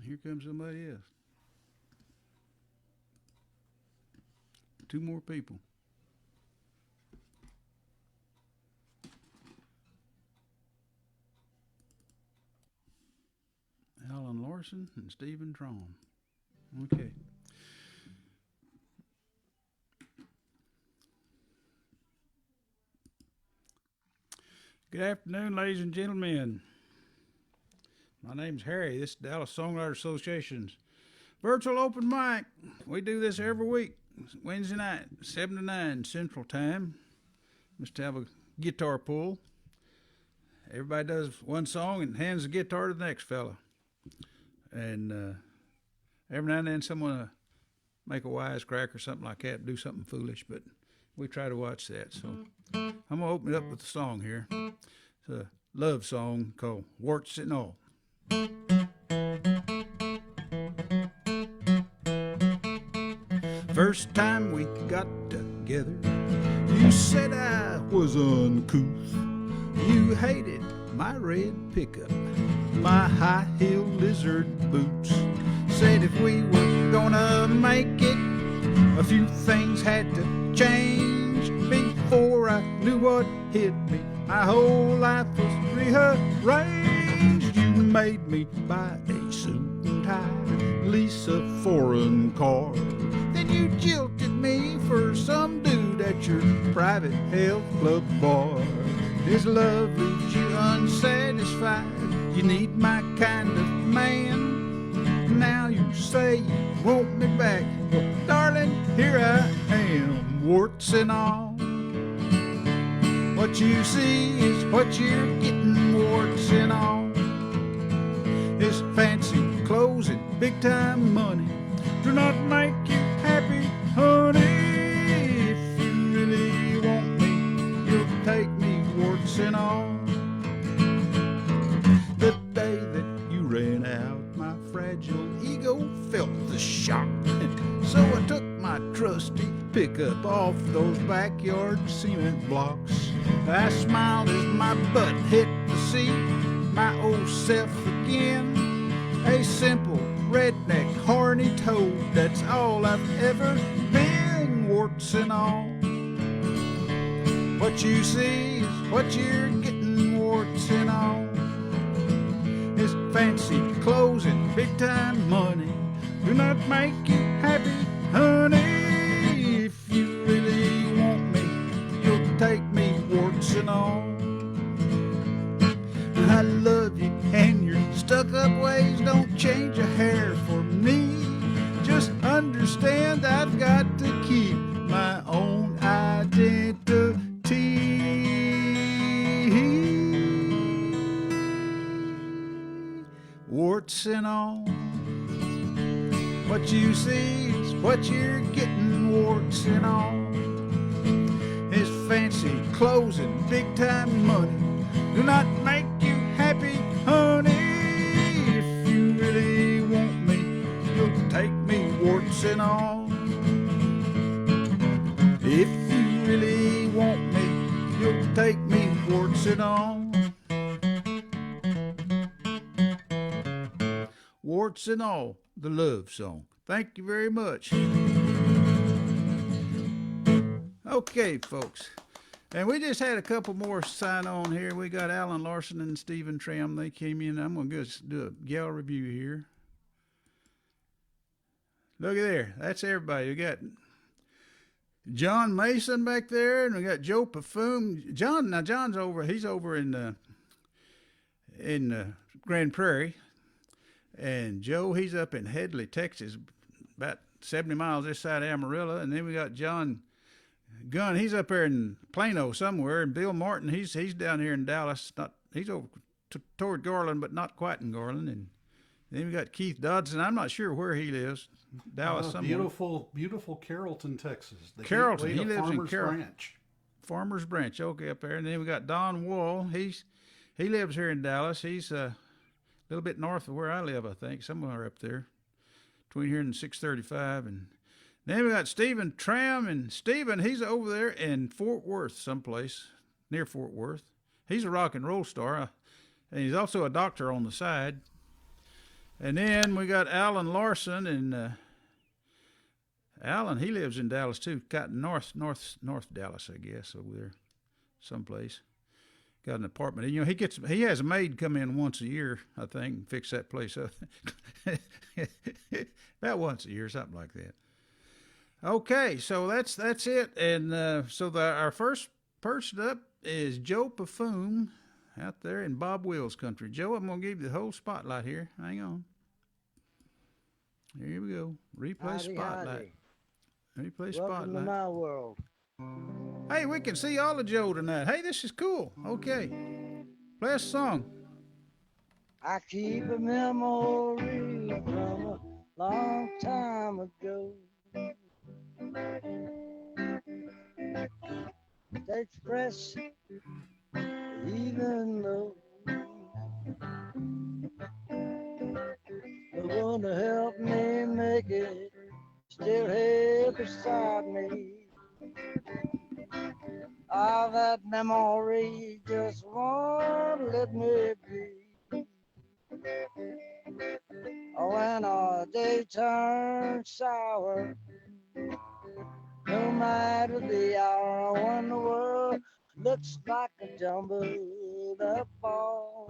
Here comes somebody else. Two more people. Alan Larson and Stephen Troum. Okay. Good afternoon, ladies and gentlemen. My name's Harry. This is Dallas Songwriter Association's virtual open mic. We do this every week, Wednesday night, 7 to 9 Central Time. Must have a guitar pull. Everybody does one song and hands the guitar to the next fella. And every now and then someone will make a wisecrack or something like that, do something foolish, but we try to watch that. So I'm going to open it up with a song here. It's a love song called Warts and All. First time we got together, you said I was uncouth. You hated my red pickup, my high-heeled lizard boots. Said if we were gonna make it, a few things had to change. Before I knew what hit me, my whole life was rearranged. You made me buy a suit and tie, lease a foreign car. Then you jilted me for some dude at your private health club bar. His love leaves you unsatisfied. You need my kind of man. Now you say you want me back. Well, darling, here I am, warts and all. What you see is what you're getting, warts and all. His fancy clothes and big time money do not make you happy, honey. If you really want me, you'll take me, warts and all. The day that you ran out, my fragile ego felt the shock. So I took my trusty pickup off those backyard cement blocks. I smiled as my butt hit the seat, my old self again. A simple redneck horny toad, that's all I've ever been, warts and all. What you see is what you're getting, warts and all. His fancy clothes and big time money do not make you happy, honey. If you really want me, you'll take me, warts and all. I love you and your stuck-up ways don't change a hair for me. Just understand I've got to keep my own identity. Warts and all. What you see is what you're getting, warts and all. His fancy clothes and big-time money do not make you happy, honey. If you really want me, you'll take me, warts and all. If you really want me, you'll take me, warts and all. Warts and all, the love song. Thank you very much. Okay, folks. And we just had a couple more sign on here. We got Alan Larson and Stephen Troum. They came in. I'm going to do a gal review here. Look at there. That's everybody. We got John Mason back there, and we got Joe Pafume. John's over. He's over in Grand Prairie. And Joe, he's up in Headley, Texas, about 70 miles this side of Amarillo. And then we got John Gunn, he's up there in Plano somewhere. And Bill Martin, he's down here in Dallas. He's over toward Garland, but not quite in Garland. And then we got Keith Dodson. I'm not sure where he lives. Dallas somewhere. Beautiful Carrollton, Texas. Carrollton, he lives in Farmers Branch. Farmers Branch, okay, up there. And then we got Don Wall. He lives here in Dallas. He's a little bit north of where I live, I think, somewhere up there, between here and 635. And then we got Stephen Troum, and Stephen, he's over there in Fort Worth, someplace near Fort Worth. He's a rock and roll star, and he's also a doctor on the side. And then we got Alan Larson, and Alan, he lives in Dallas too. Got north Dallas, I guess, over there, someplace. Got an apartment. And, he has a maid come in once a year, I think, and fix that place up. About once a year, something like that. Okay, so that's it. And our first person up is Joe Pafume out there in Bob Wills country. Joe, I'm going to give you the whole spotlight here. Hang on. Here we go. Replay spotlight. Replay spotlight. Welcome to my world. Hey, we can see all of Joe tonight. Hey, this is cool. Okay. Play a song. I keep a memory from a long time ago. Takes fresh, even though the one to help me make it still here beside me. All that memory just won't let me be. When our day turns sour, no matter the hour, when the world looks like a jumbled up ball,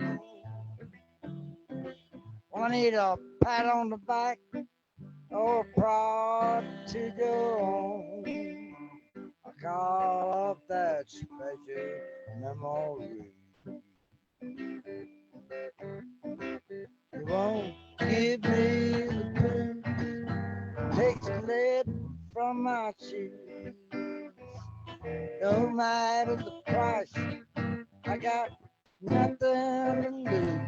I need a pat on the back or a prod to go on. I call up that special memory. You won't give me the blues, takes the lead from my shoes. No matter the price, I got nothing to lose.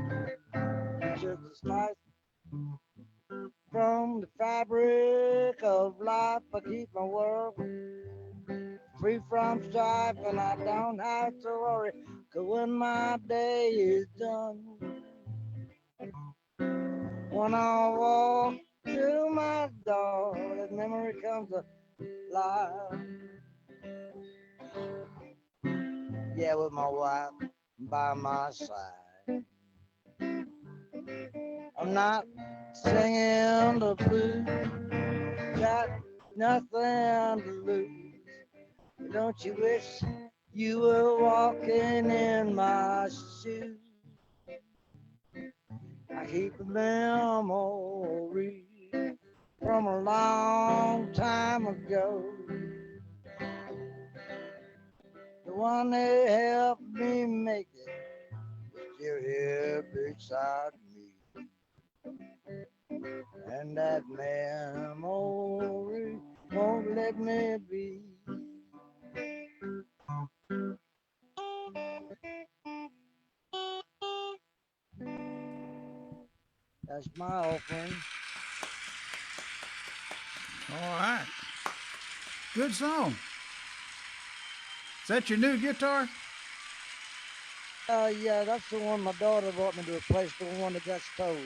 Just a slice from the fabric of life. I keep my world free from strife, and I don't have to worry, 'cause when my day is done, when I walk through my door, that memory comes alive. Yeah, with my wife by my side. I'm not singing the blues, got nothing to lose. Don't you wish you were walking in my shoes? I keep a memory from a long time ago. The one that helped me make it is still here beside me. And that memory won't let me be. That's my offering. All right. Good song. Is that your new guitar? Yeah, that's the one my daughter brought me to replace the one that got stole.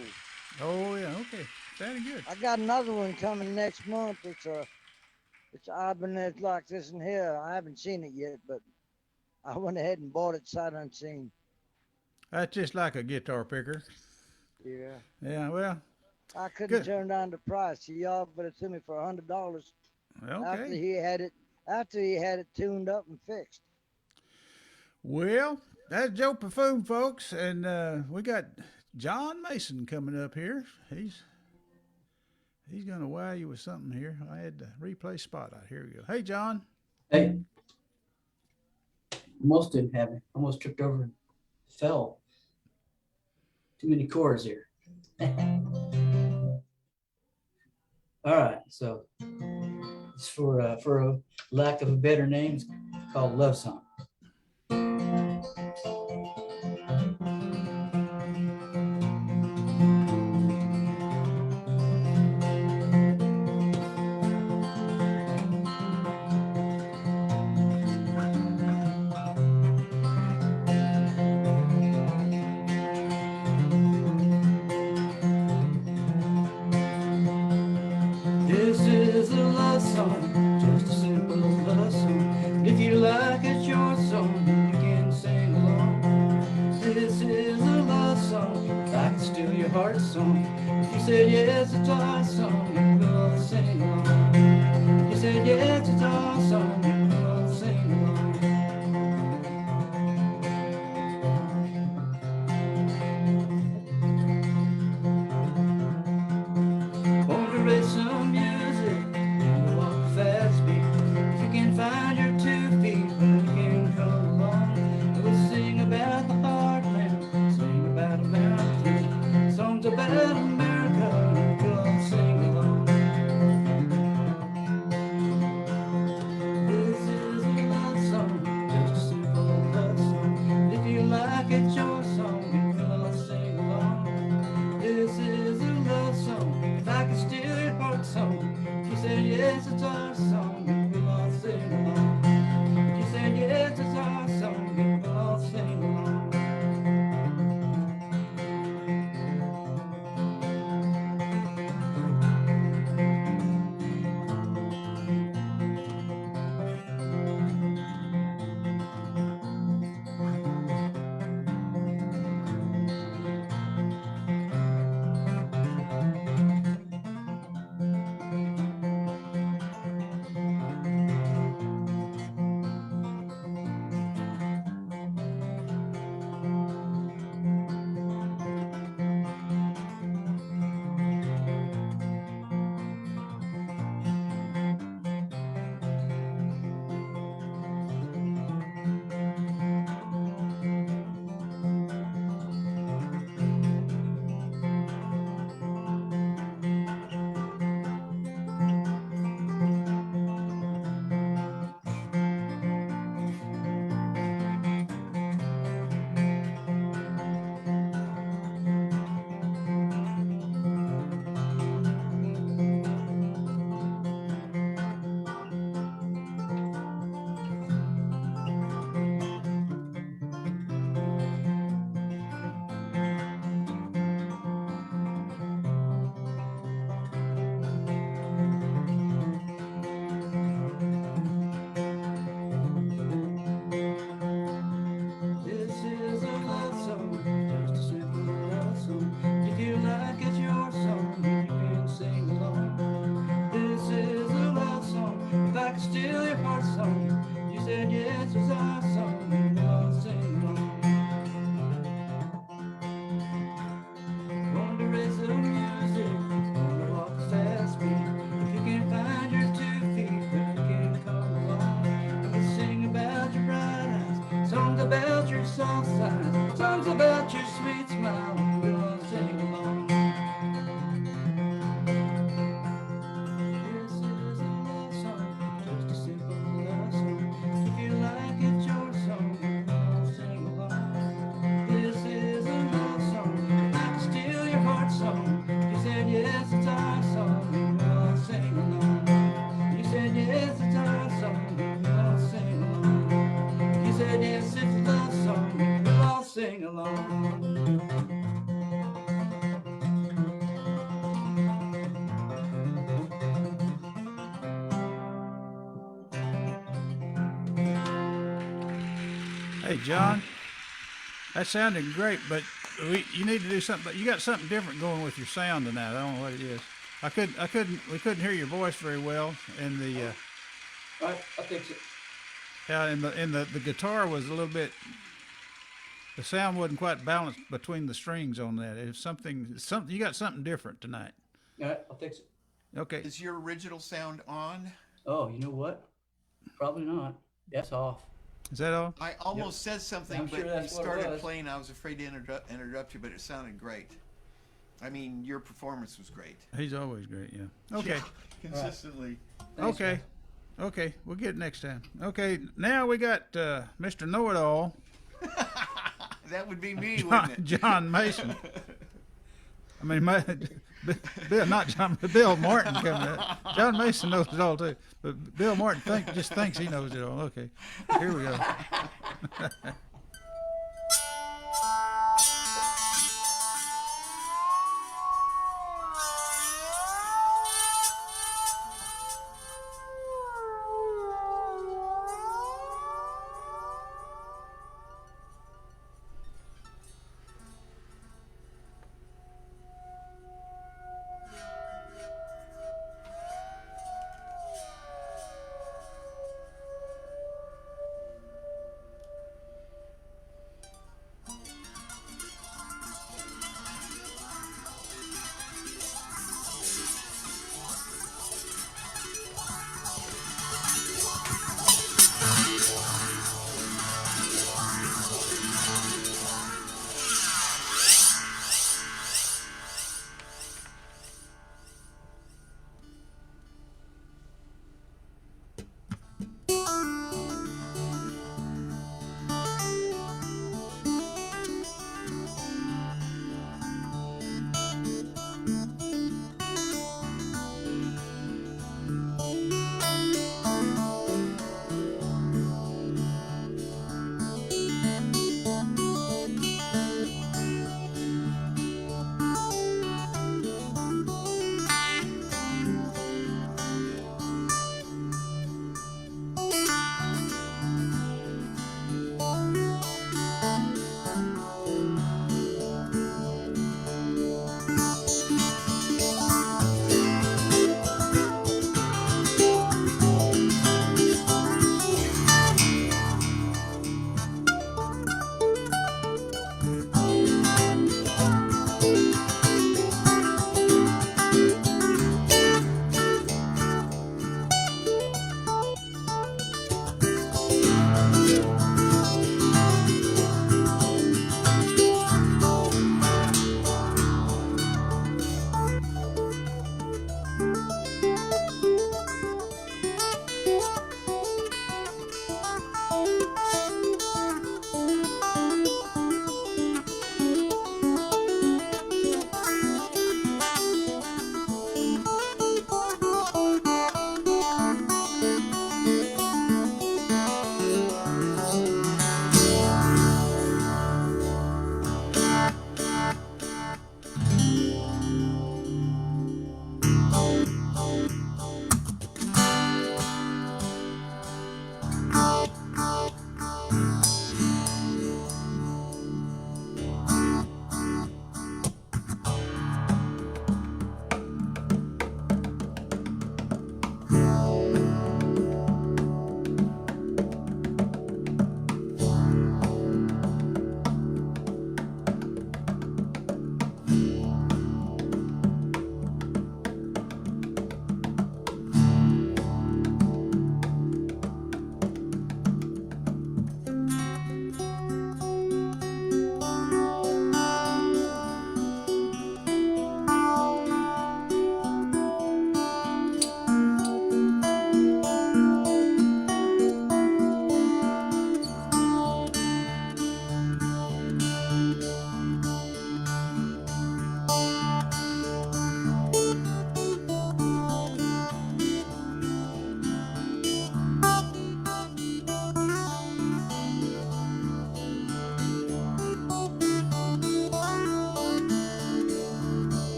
Oh, yeah. Okay. Sounding good. I got another one coming next month. It's Ibanez like this in here. I haven't seen it yet, but I went ahead and bought it sight unseen. That's just like a guitar picker. Yeah. Yeah, well. I couldn't good. turn down the price. He offered it to me for $100 Okay. after he had it tuned up and fixed. Well, that's Joe Pafume, folks, and we got John Mason coming up here. He's gonna wow you with something here. I had to replay spotlight. Here we go. Hey, John. Hey, almost didn't have it. Almost tripped over and fell. Too many chords here. All right, so it's for a lack of a better name, it's called Love Song. This is a love song, just a simple love song. If you like it, your song, you can sing along. This is a love song, like to steal your heart song. song. If you said yes, it's our song, and we'll all sing along. If you said yes, it's our song, and we'll all sing along. Want to raise some music and walk a fast beat. If you can find your 2 feet, then you can come along. We'll sing about the heartland, sing about a mountain, songs about America, and we'll all sing along. This is a love song, just a simple love song. If you like it, your song, and we'll all sing along. This is a love song, if I could steal your heart song. If you said yes, it's our song, and we'll all sing along. If you said yes, it's our song, and we'll all sing along. This is a love song, just a simple love song. If you like it, your song, and you can sing along. This is a love song, if I could steal your heart song. You said yes, it's our song, and we'll all sing along. Want to raise some music, want to walk a fast beat. If you can find your 2 feet, then you can come along. And we'll sing about your bright eyes, songs about your soft sides, songs about your sweet smile, and we'll all sing along. This is a love song, just a simple love song. If you like it, your song, and we'll all sing along. This is a love song, I can steal your heart song. You said yes, it's our song, and we'll all sing along. You said yes, it's our song, and we'll all sing along. You said yes, it's a love song, and we'll all sing along. Hey, John, that sounded great, but you need to do something. You got something different going with your sound tonight. I don't know what it is. We couldn't hear your voice very well, and All right, I'll fix it. the guitar was a little bit. The sound wasn't quite balanced between the strings on that. It's something. You got something different tonight. All right, I'll fix it. Okay. Is your original sound on? Oh, you know what? Probably not. That's off. Is that all? I almost said something, I'm but sure you that's what it started was. playing. I was afraid to interrupt you, but it sounded great. I mean, your performance was great. He's always great. Yeah. Okay. Consistently. Thanks, Okay. guys. Okay. We'll get it next time. Okay. Now we got Mr. Know-It-All, That would be me, wouldn't it? John Mason. I mean, Bill, not John, but Bill Martin coming up. John Mason knows it all too, but Bill Martin just thinks he knows it all. Okay, here we go.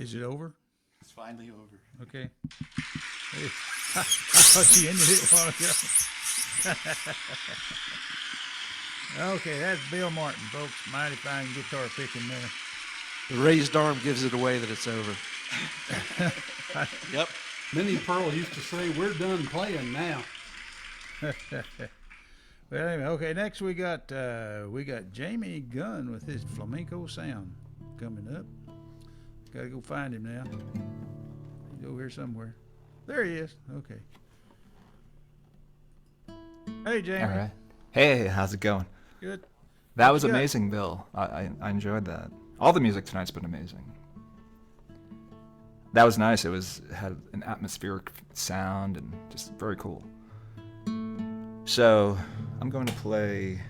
Is it over? It's finally over. Okay. Hey, I thought you ended it a while ago. Okay, that's Bill Martin, folks. Mighty fine guitar picking there. The raised arm gives it away that it's over. Yep. Minnie Pearl used to say, "We're done playing now." Well, anyway, okay. Next we got Jaime Gunn with his flamenco sound coming up. Gotta go find him now. He's over here somewhere. There he is. Okay. Hey, Jamie. All right. Hey, how's it going? Good. That was you got? amazing, Bill. I enjoyed that. All the music tonight's been amazing. That was nice. It had an atmospheric sound and just very cool. So I'm going to play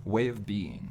Way of Being.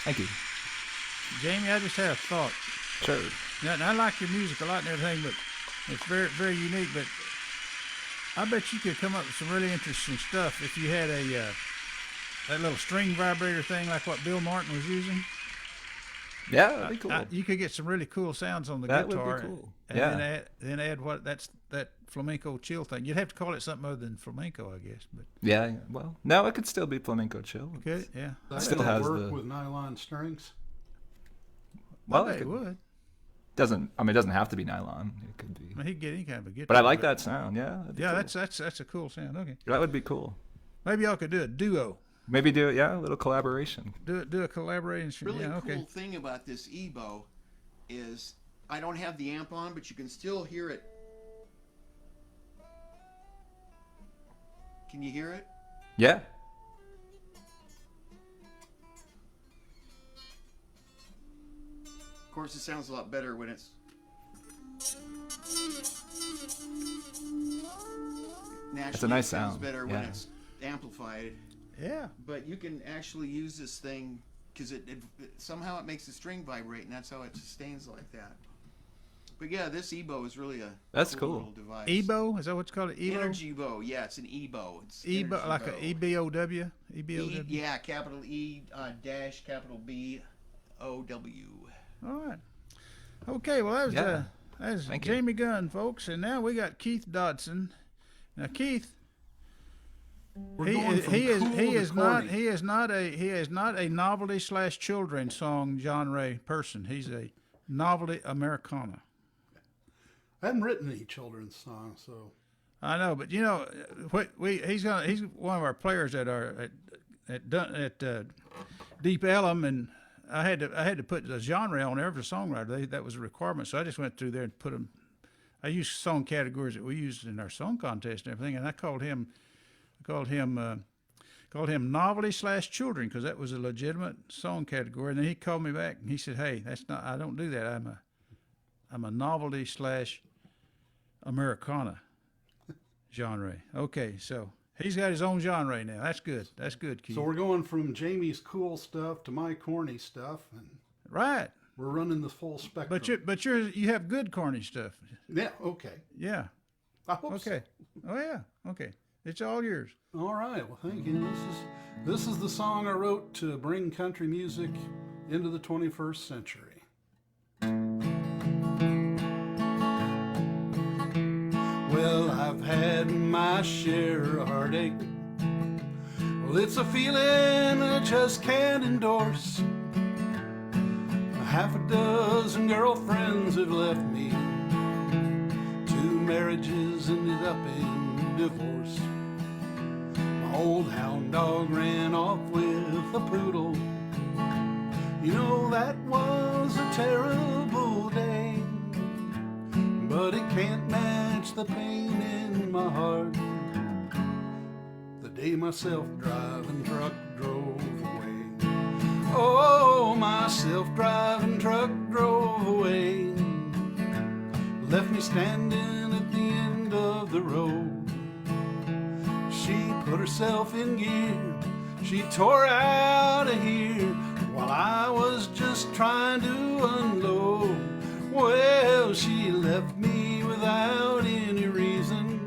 Thank you. Jamie, I just had a thought. Sure. Now, I like your music a lot and everything, but it's very, very unique. But I bet you could come up with some really interesting stuff if you had that little string vibrator thing like what Bill Martin was using. Yeah, that'd be cool. You could get some really cool sounds on the That guitar. would be cool. And Yeah. then add that flamenco chill thing. You'd have to call it something other than flamenco, I guess. But Yeah, well, no, it could still be flamenco chill. good, yeah. Does Still that has work the- with nylon strings? Well, I it bet it would. doesn't. I mean, it doesn't have to be nylon. It could be. I mean, he'd get any kind of a guitar. But I like that sound. Yeah. that'd be Yeah, cool. that's a cool sound. Okay, That would be cool. maybe y'all could do a duo. Maybe do it. Yeah, a little collaboration. Do a collaboration. Really yeah, okay. cool thing about this EBO is I don't have the amp on, but you can still hear it. Can you hear it? Yeah. Of course, it sounds a lot better when it's naturally. nice it sounds sound, better when yeah. it's amplified. Yeah. But you can actually use this thing because it somehow it makes the string vibrate, and that's how it sustains like that. But yeah, this EBO is really a That's cool cool. little device. EBO, is that what you call it? EBO. Energy bow, yeah, it's an EBO. It's EBO, Energy like bow. a EBOW. EBOW. Yeah, capital E dash capital B O W. All right. Okay. Well, that was Yeah. Thank you. Jamie Gunn, folks, and now we got Keith Dodson. Now, Keith. We're going from cool to corny. He is not a novelty / children's song genre person. He's a novelty Americana. I haven't written any children's songs, so I know, but you know what? He's one of our players at Deep Ellum, and I had to put the genre on every songwriter. That was a requirement, so I just went through there and put them. I used song categories that we used in our song contest and everything, and I called him novelty / children because that was a legitimate song category. And then he called me back and he said, "Hey, that's not. I don't do that. I'm a novelty / Americana genre." Okay, so he's got his own genre now. That's good. That's good, Keith. so we're going from Jamie's cool stuff to my corny stuff, and Right. we're running the full spectrum. But you have good corny stuff. Yeah, okay. Yeah. I hope so. Okay. Oh yeah. Okay. It's all yours. All right. Well, thank you. This is the song I wrote to bring country music into the 21st century. Well, I've had my share of heartache. Well, it's a feeling I just can't endorse. Half a dozen girlfriends have left me. 2 marriages ended up in divorce. My old hound dog ran off with a poodle. You know, that was a terrible day, but it can't match the pain in my heart the day my self-driving truck drove away. Oh, my self-driving truck drove away, left me standing at the end of the road. She put herself in gear, she tore out of here while I was just trying to unload. Well, she left me without any reason.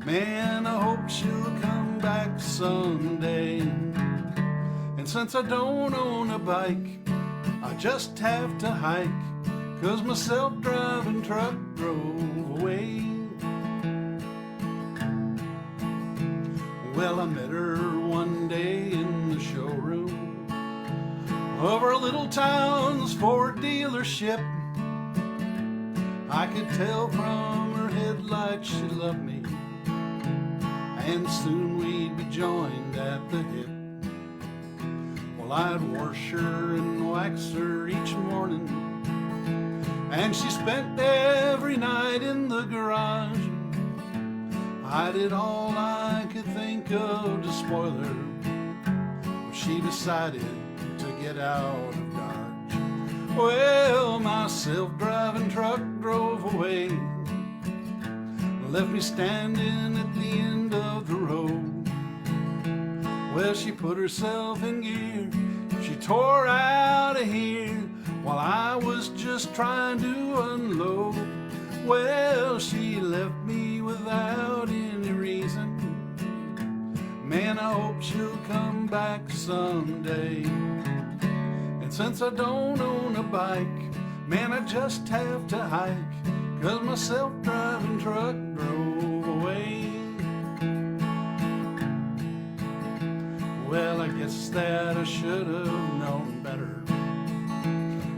Man, I hope she'll come back someday. And since I don't own a bike, I just have to hike, 'cause my self-driving truck drove away. Well, I met her one day in the showroom of our little town's Ford dealership. I could tell from her headlights she loved me, and soon we'd be joined at the hip. Well, I'd wash her and wax her each morning, and she spent every night in the garage. I did all I could think of to spoil her. She decided to get out of Dodge. Well, my self-driving truck drove away, left me standing at the end of the road. Well, she put herself in gear, she tore out of here while I was just trying to unload. Well, she left me without any reason. Man, I hope she'll come back someday. And since I don't own a bike, man, I just have to hike, 'cause my self-driving truck drove away. Well, I guess that I should have known better.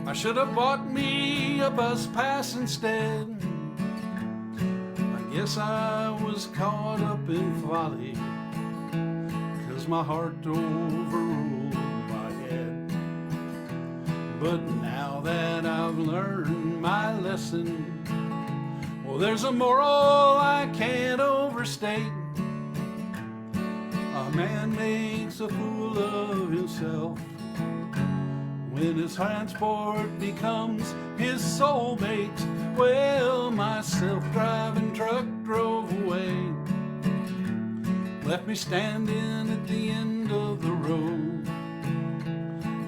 I should have bought me a bus pass instead. I guess I was caught up in folly, 'cause my heart overruled my head. But now that I've learned my lesson, well, there's a moral I can't overstate. A man makes a fool of himself when his transport becomes his soulmate. Well, my self-driving truck drove away, left me standing at the end of the road.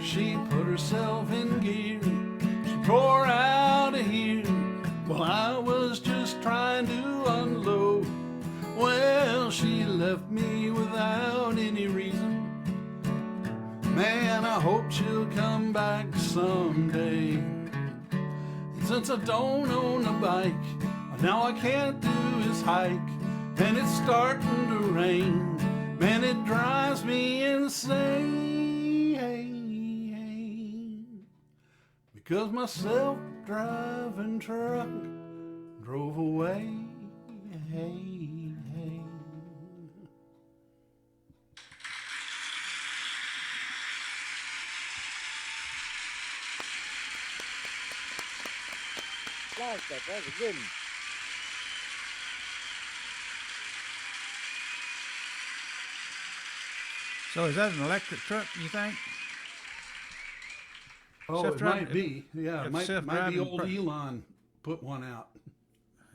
She put herself in gear, she tore out of here while I was just trying to unload. Well, she left me without any reason. Man, I hope she'll come back someday. Since I don't own a bike, now I can't do is hike, and it's starting to rain. Man, it drives me insane, because my self-driving truck drove away. Like that. That's a good one. So is that an electric truck, you think? Oh, it Self-driving- might be. Yeah, if it might be self-driving old pro- Elon put one out.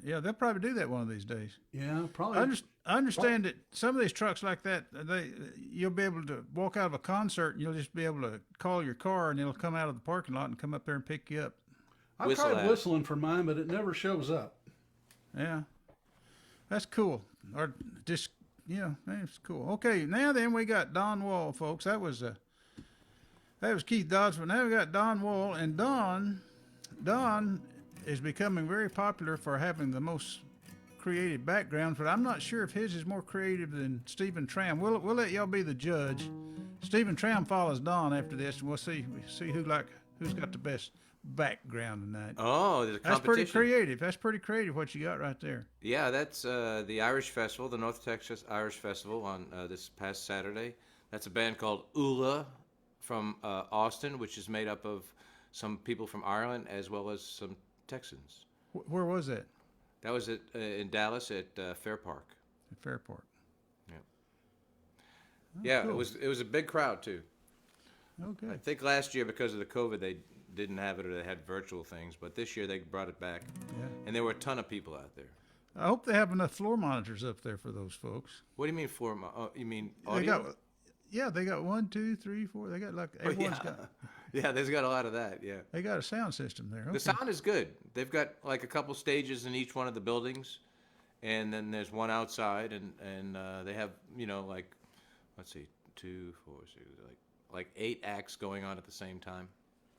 Yeah, they'll probably do that one of these days. Yeah, probably. I understand that some of these trucks like that, you'll be able to walk out of a concert and you'll just be able to call your car and it'll come out of the parking lot and come up there and pick you up. I've Whistle tried at. whistling for mine, but it never shows up. Yeah, that's cool. Or just, it's cool. Okay, now then we got Don Wall, folks. That was Keith Dodson. Now we got Don Wall, and Don is becoming very popular for having the most creative background, but I'm not sure if his is more creative than Stephen Troum. We'll let y'all be the judge. Stephen Troum follows Don after this, and we'll see who's got the best background tonight. Oh, there's a That's pretty competition. creative. That's pretty creative what you got right there. Yeah, that's the Irish Festival, the North Texas Irish Festival on this past Saturday. That's a band called HOLA from Austin, which is made up of some people from Ireland as well as some Texans. Where was that? That was in Dallas at Fair Park. At Fairpark. Yeah, cool. it was a big crowd too. Okay. I think last year because of the COVID they didn't have it or they had virtual things, but this year they brought it back, Yeah. and there were a ton of people out there. I hope they have enough floor monitors up there for those folks. What do you mean you mean audio? They got 1, 2, 3, 4. They got like everyone's got. Yeah, there's got a lot of that. Yeah. They got a sound system there. Okay. The sound is good. They've got like a couple stages in each one of the buildings, and then there's one outside, and they have like, let's see, 2, 4, 6, like 8 acts going on at the same time.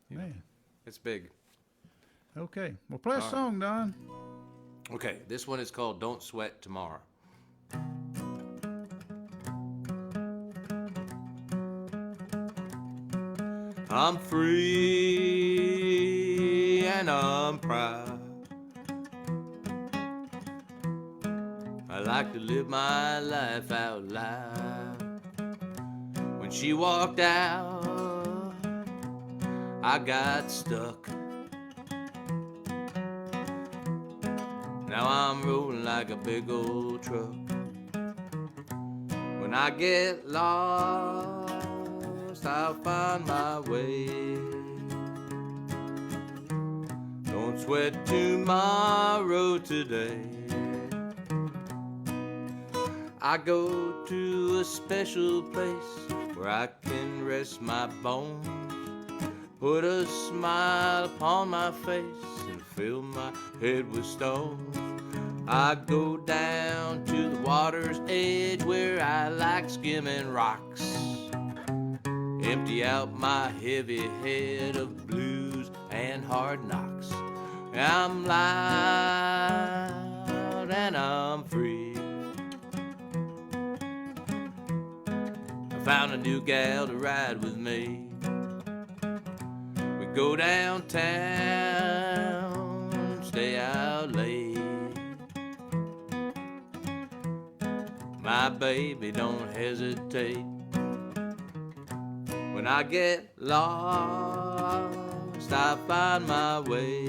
Man. It's big. Okay. Well, play a All right. song, Don. Okay, this one is called "Don't Sweat Tomorrow." I'm free and I'm proud. I like to live my life out loud. When she walked out, I got stuck. Now I'm rolling like a big old truck. When I get lost, I'll find my way. Don't sweat tomorrow today. I go to a special place where I can rest my bones. put a smile upon my face and fill my head with stones. I go down to the water's edge where I like skimming rocks. Empty out my heavy head of blues and hard knocks. I'm loud and I'm free. I found a new gal to ride with me. We go downtown, stay out late. My baby don't hesitate. When I get lost, I find my way.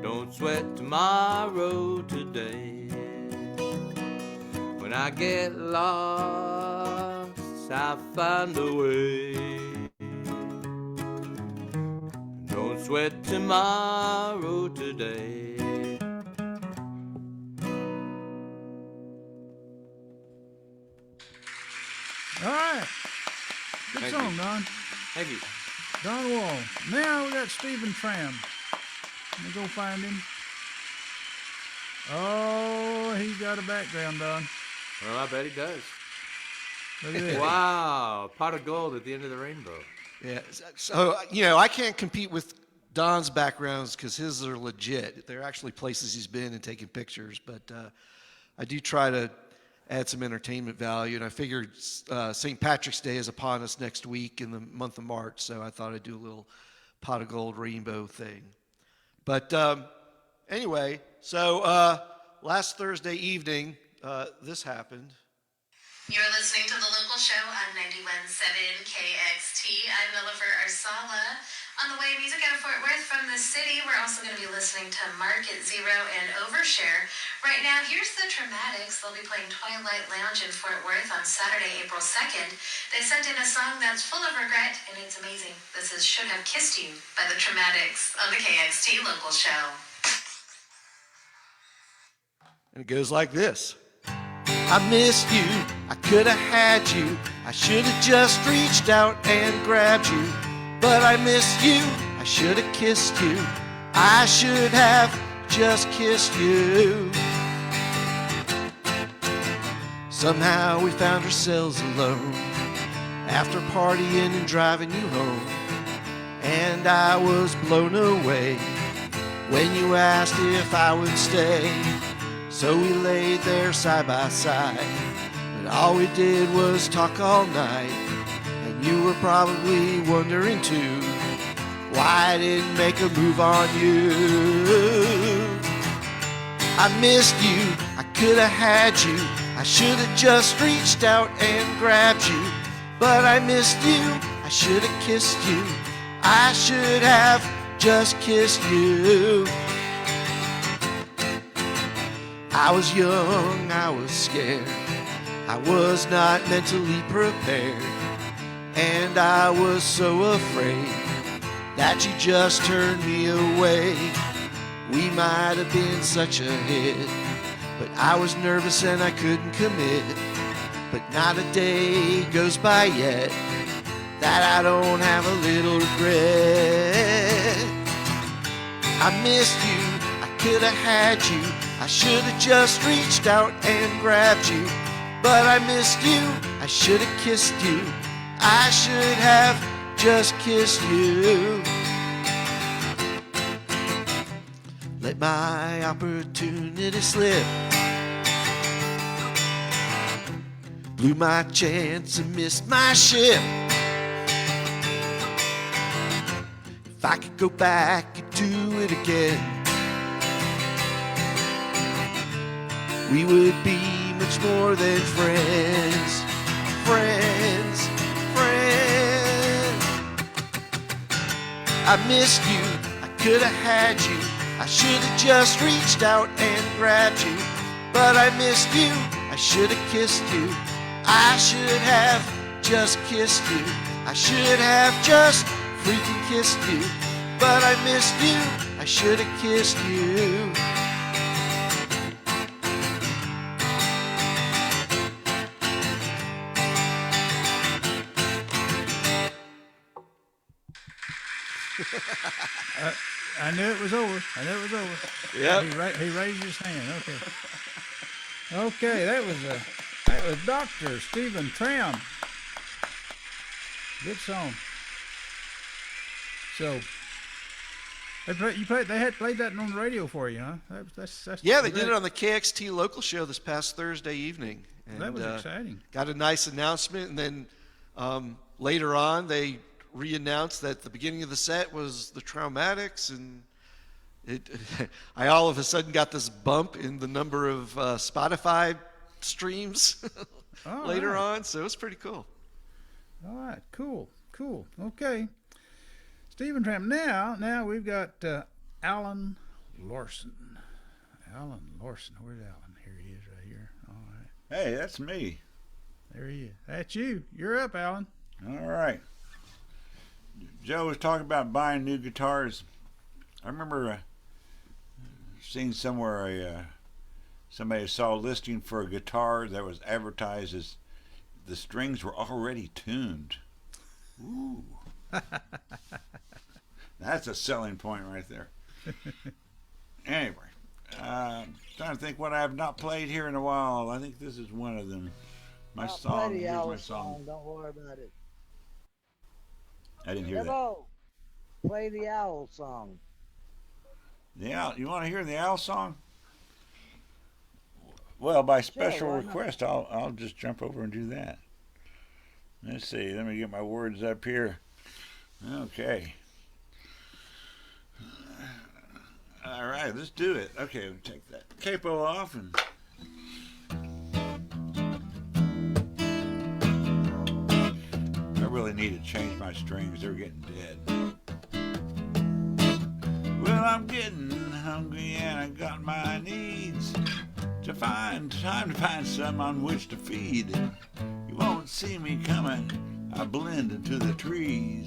Don't sweat tomorrow today. When I get lost, I find a way. Don't sweat tomorrow today. All right. Good Thank song, you. Don. Thank you. Don Wall. Now we got Stephen Troum. Let me go find him. Oh, he's got a background, Don. Well, I bet he does. Look at this. Wow, pot of gold at the end of the rainbow. Yeah. So, I can't compete with Don's backgrounds because his are legit. They're actually places he's been and taking pictures. But I do try to add some entertainment value. And I figured St. Patrick's Day is upon us next week in the month of March. So I thought I'd do a little pot of gold rainbow thing. But anyway, so last Thursday evening, this happened. You're listening to the local show on 91.7 KXT. I'm Nilifer Arsala. On the way, music out of Fort Worth from the city. We're also going to be listening to Market Zero and Overshare. Right now, here's the Traumatics. They'll be playing Twilight Lounge in Fort Worth on Saturday, April 2nd. They sent in a song that's full of regret, and it's amazing. This is Should Have Kissed You by the Traumatics on the KXT local show. And it goes like this. I missed you, I could have had you, I should have just reached out and grabbed you. But I missed you, I should have kissed you, I should have just kissed you. Somehow we found ourselves alone, after partying and driving you home. And I was blown away, when you asked if I would stay. So we laid there side by side, but all we did was talk all night. And you were probably wondering too, why I didn't make a move on you. I missed you, I could have had you, I should have just reached out and grabbed you. But I missed you, I should have kissed you, I should have just kissed you. I was young, I was scared, I was not mentally prepared, and I was so afraid that you just turned me away. We might have been such a hit, but I was nervous and I couldn't commit. But not a day goes by yet that I don't have a little regret. I missed you, I could have had you, I should have just reached out and grabbed you. But I missed you, I should have kissed you, I should have just kissed you. Let my opportunity slip, blew my chance and missed my ship. If I could go back and do it again, we would be much more than friends, friends, friends. I missed you, I could have had you, I should have just reached out and grabbed you. But I missed you, I should have kissed you, I should have just kissed you, I should have just freaking kissed you. But I missed you, I should have kissed you. I knew it was over. Yep. He raised his hand. Okay, that was Dr. Stephen Troum. Good song. So they had played that on the radio for you, huh? That's Yeah, they great. did it on the KXT local show this past Thursday evening. And, That was exciting. Got a nice announcement, and then later on they re-announced that the beginning of the set was the Traumatics, and I all of a sudden got this bump in the number of Spotify streams later on, so it was pretty cool. All right, cool. Okay, Stephen Troum. Now we've got Alan Larson. Where's Alan? Here he is, right here. All right. Hey, that's me. There he is. That's you. You're up, Alan. All right. Joe was talking about buying new guitars. I remember seeing somewhere somebody saw a listing for a guitar that was advertised as the strings were already tuned. Ooh. That's a selling point right there. Anyway, trying to think what I have not played here in a while. I think this is one of them. My I'll song. play the Here's my owl song. Don't worry about it. I didn't hear that. Devo, play the owl song. The owl. You want to hear the owl song? Well, by special why not? request, I'll just jump over and do that. Let's see. Let me get my words up here. Okay. All right, let's do it. Okay, we'll take that capo off and. I really need to change my strings. They're getting dead. Well, I'm getting hungry and I got my needs time to find some on which to feed. You won't see me coming. I blend into the trees.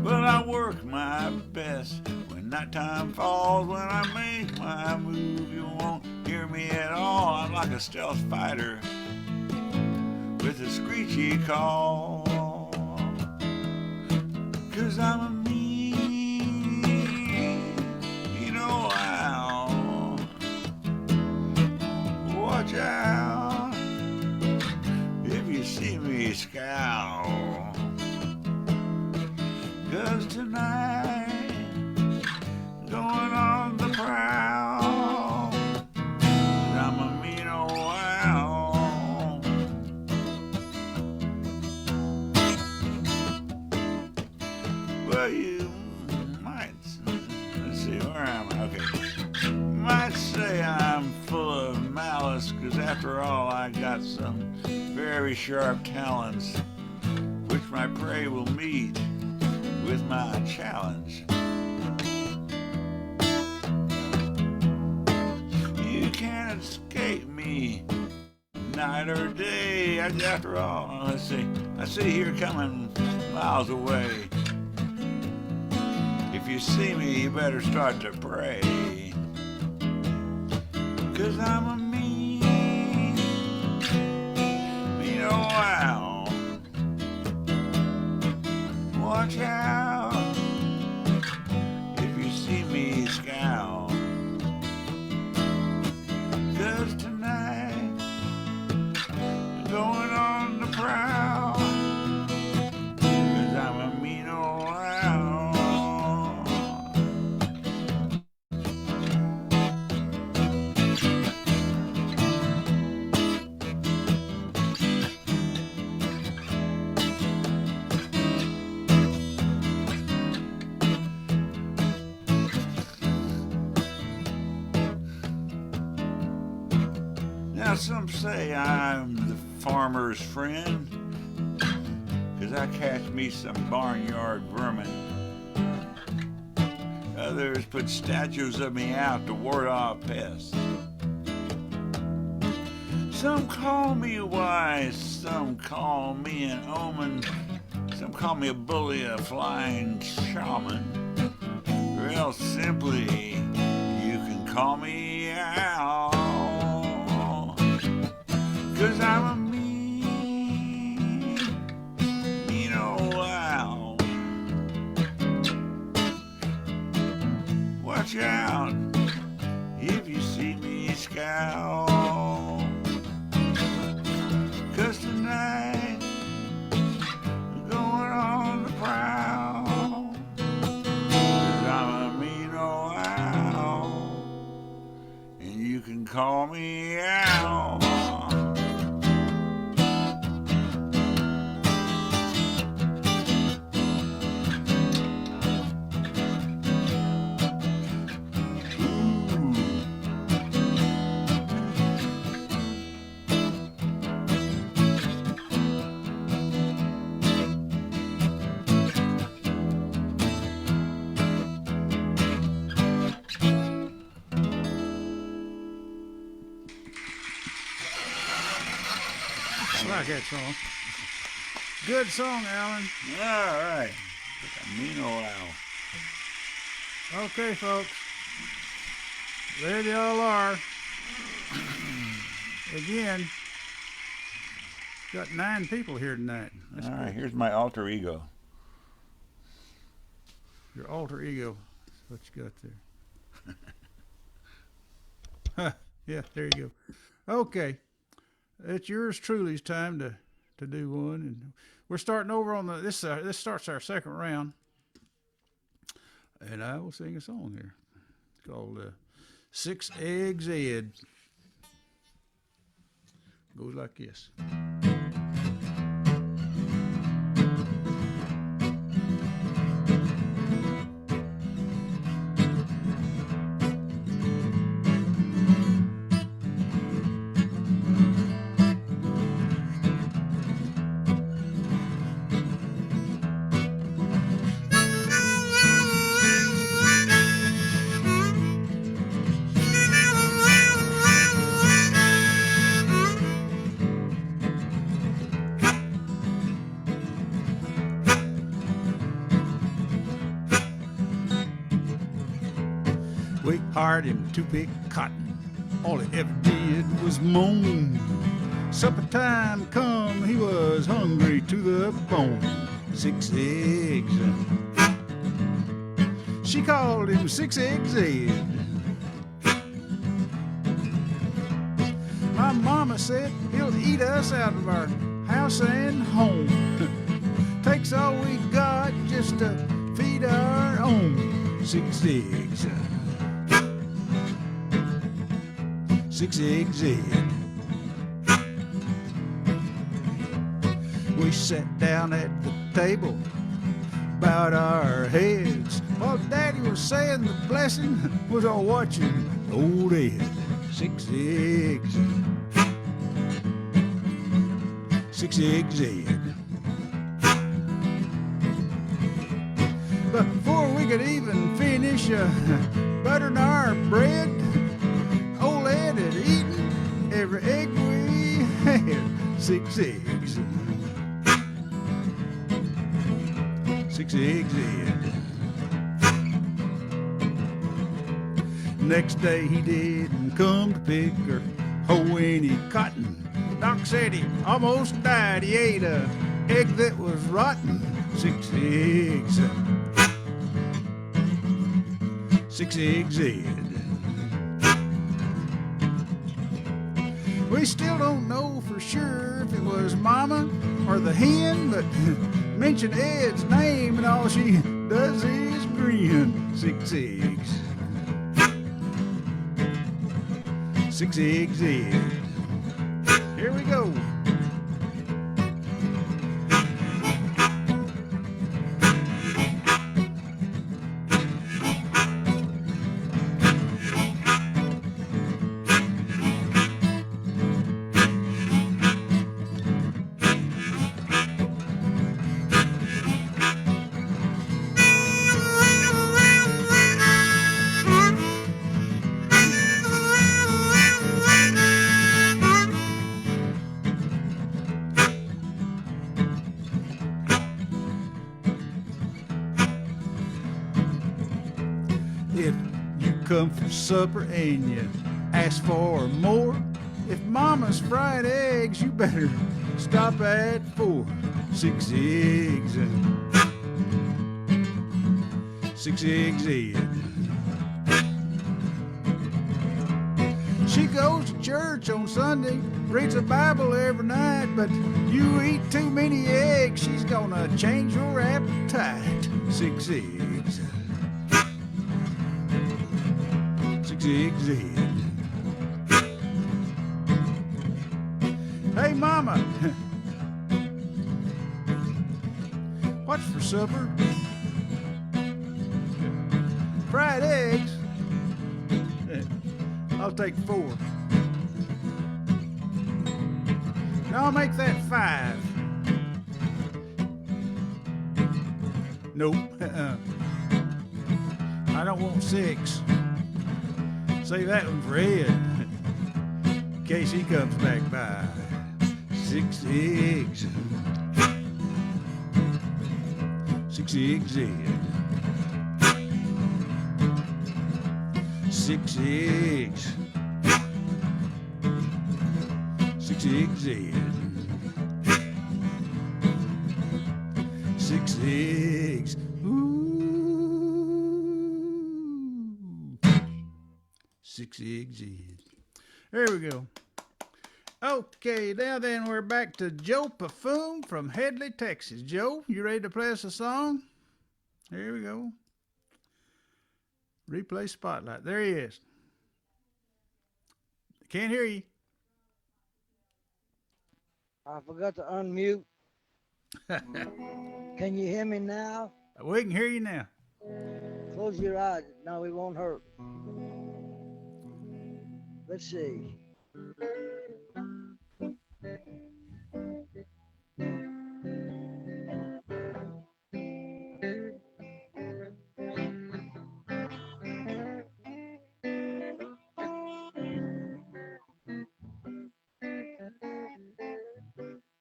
Well, I work my best when nighttime falls. When I make my move, you won't hear me at all. I'm like a stealth fighter with a screechy call. 'Cause I'm a mean owl. Watch out if you see me scowl. 'Cause tonight, going on the prowl, I'm a mean old owl. Well, you might, let's see, where am I? Okay. Might say I'm full of malice, 'cause after all, I got some very sharp talons, which my prey will meet with my challenge. You can't escape me, night or day. After all, let's see, I see you coming miles away. If you see me, you better start to pray. 'Cause I'm a mean old owl. Watch out if you see me scowl. 'Cause tonight, going on the prowl. 'Cause I'm a mean old owl. Now some say I'm the farmer's friend, 'cause I catch me some barnyard vermin. Others put statues of me out to ward off pests. Some call me wise, some call me an omen, some call me a bully, a flying shaman, or else simply you can call me owl. 'Cause I'm a mean like that song. Good song, Alan. All right. A mean old owl. Okay, folks. There they all are. Again, got 9 people here tonight. That's All right, cool. here's my alter ego. Your alter ego. That's what you got there. Yeah, there you go. Okay. It's yours truly's time to do one. And we're starting over on this starts our second round. And I will sing a song here. It's called 6 Eggs Ed. Goes like this. We hired him to pick cotton. All he ever did was moan. Supper time come, he was hungry to the bone. 6 eggs. She called him 6 Eggs Ed. My mama said he'll eat us out of our house and home. Takes all we got just to feed our own. 6 eggs. 6 Eggs Ed. We sat down at the table, bowed our heads, while Daddy was saying the blessing, was all watching old Ed. 6 eggs. 6 Eggs Ed. But before we could even finish buttering our bread, old Ed had eaten every egg we had. 6 eggs. 6 Eggs Ed. Next day he didn't come to pick or hoe any cotton. Doc said he almost died. He ate a egg that was rotten. 6 eggs. 6 Eggs Ed. We still don't know for sure if it was Mama or the hen, but mention Ed's name and all she does is grin. 6 eggs. 6 Eggs Ed. Here we go. If you come for supper and you ask for more, if Mama's fried eggs, you better stop at 4. 6 eggs. 6 Eggs Ed. She goes to church on Sunday, reads the Bible every night, but you eat too many eggs, she's gonna change your appetite. 6 eggs. 6 Eggs Ed. Hey, Mama, what's for supper? Fried eggs. I'll take 4. Now I'll make that 5. Nope. I don't want 6. Save that one for Ed, in case he comes back by. 6 eggs. 6 eggs in. 6 eggs. 6 eggs in. 6 eggs. Ooh. 6 eggs in. There we go. Okay, now then we're back to Joe Pafume from Headley, Texas. Joe, you ready to play us a song? Here we go. Replay spotlight. There he is. Can't hear you. I forgot to unmute. Can you hear me now? We can hear you now. Close your eyes. No, it won't hurt. Let's see.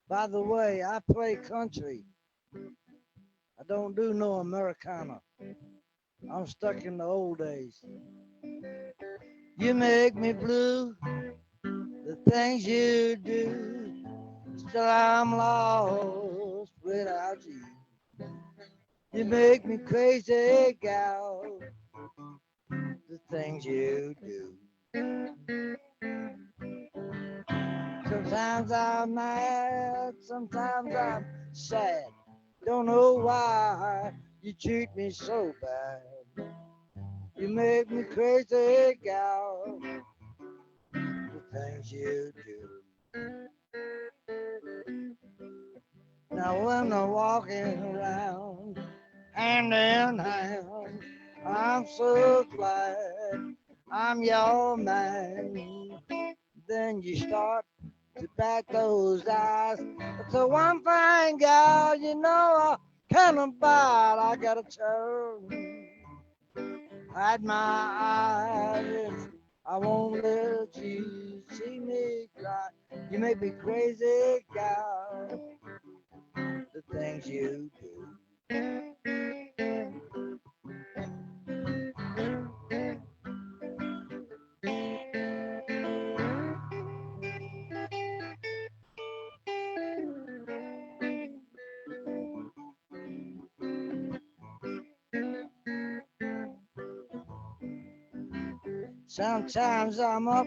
By the way, I play country. I don't do no Americana. I'm stuck in the old days. You make me blue, the things you do. Still I'm lost without you. You make me crazy, gal, the things you do. Sometimes I'm mad, sometimes I'm sad. Don't know why you treat me so bad. You make me crazy, gal, the things you do. Now when I'm walking around, hand in hand, I'm so glad I'm your man. Then you start to back those eyes. So one fine gal, you know I kind of bad. I gotta turn, hide my eyes. I won't let you see me cry. You make me crazy, gal, the things you do. Sometimes I'm up,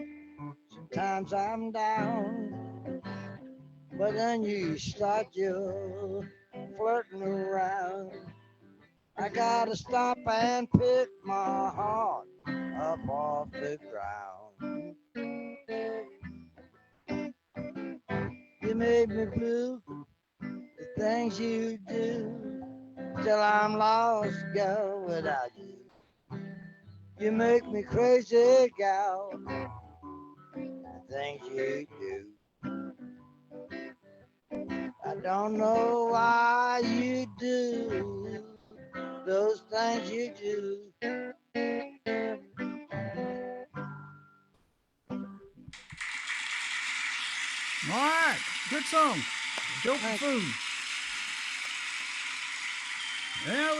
sometimes I'm down. But then you start your flirting around. I gotta stop and pick my heart up off the ground. You made me blue, the things you do. Till I'm lost, girl, without you. You make me crazy, gal, the things you do. I don't know why you do those things you do. All right, good song. Joe Pafume. Now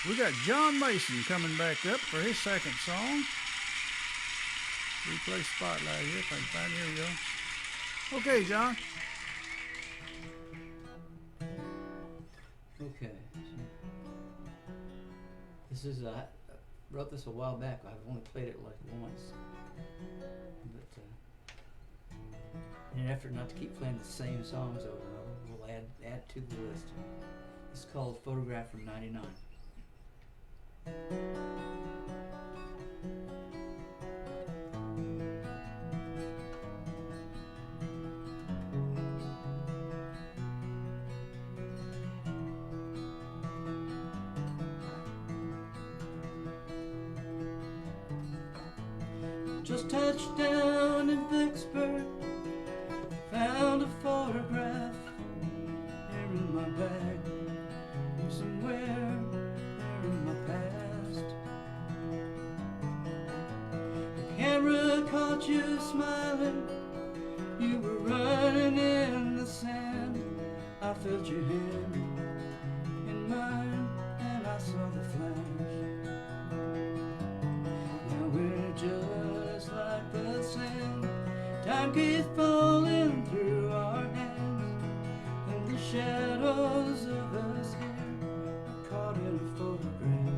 we got John Mason coming back up for his second song. Replay spotlight here if I can find it. Here we go. Okay, John. Okay. This is I wrote this a while back. I've only played it like once, but in an effort not to keep playing the same songs over and over, we'll add to the list. It's called Photograph from '99. Just touched down in Vicksburg, found a photograph here in my bag, from somewhere there in my past. The camera caught you smiling, you were running in felt your hand in mine, and I saw the flash. Now we're just like the sand. Time keeps falling through our hands, and the shadows of us here are caught in a photograph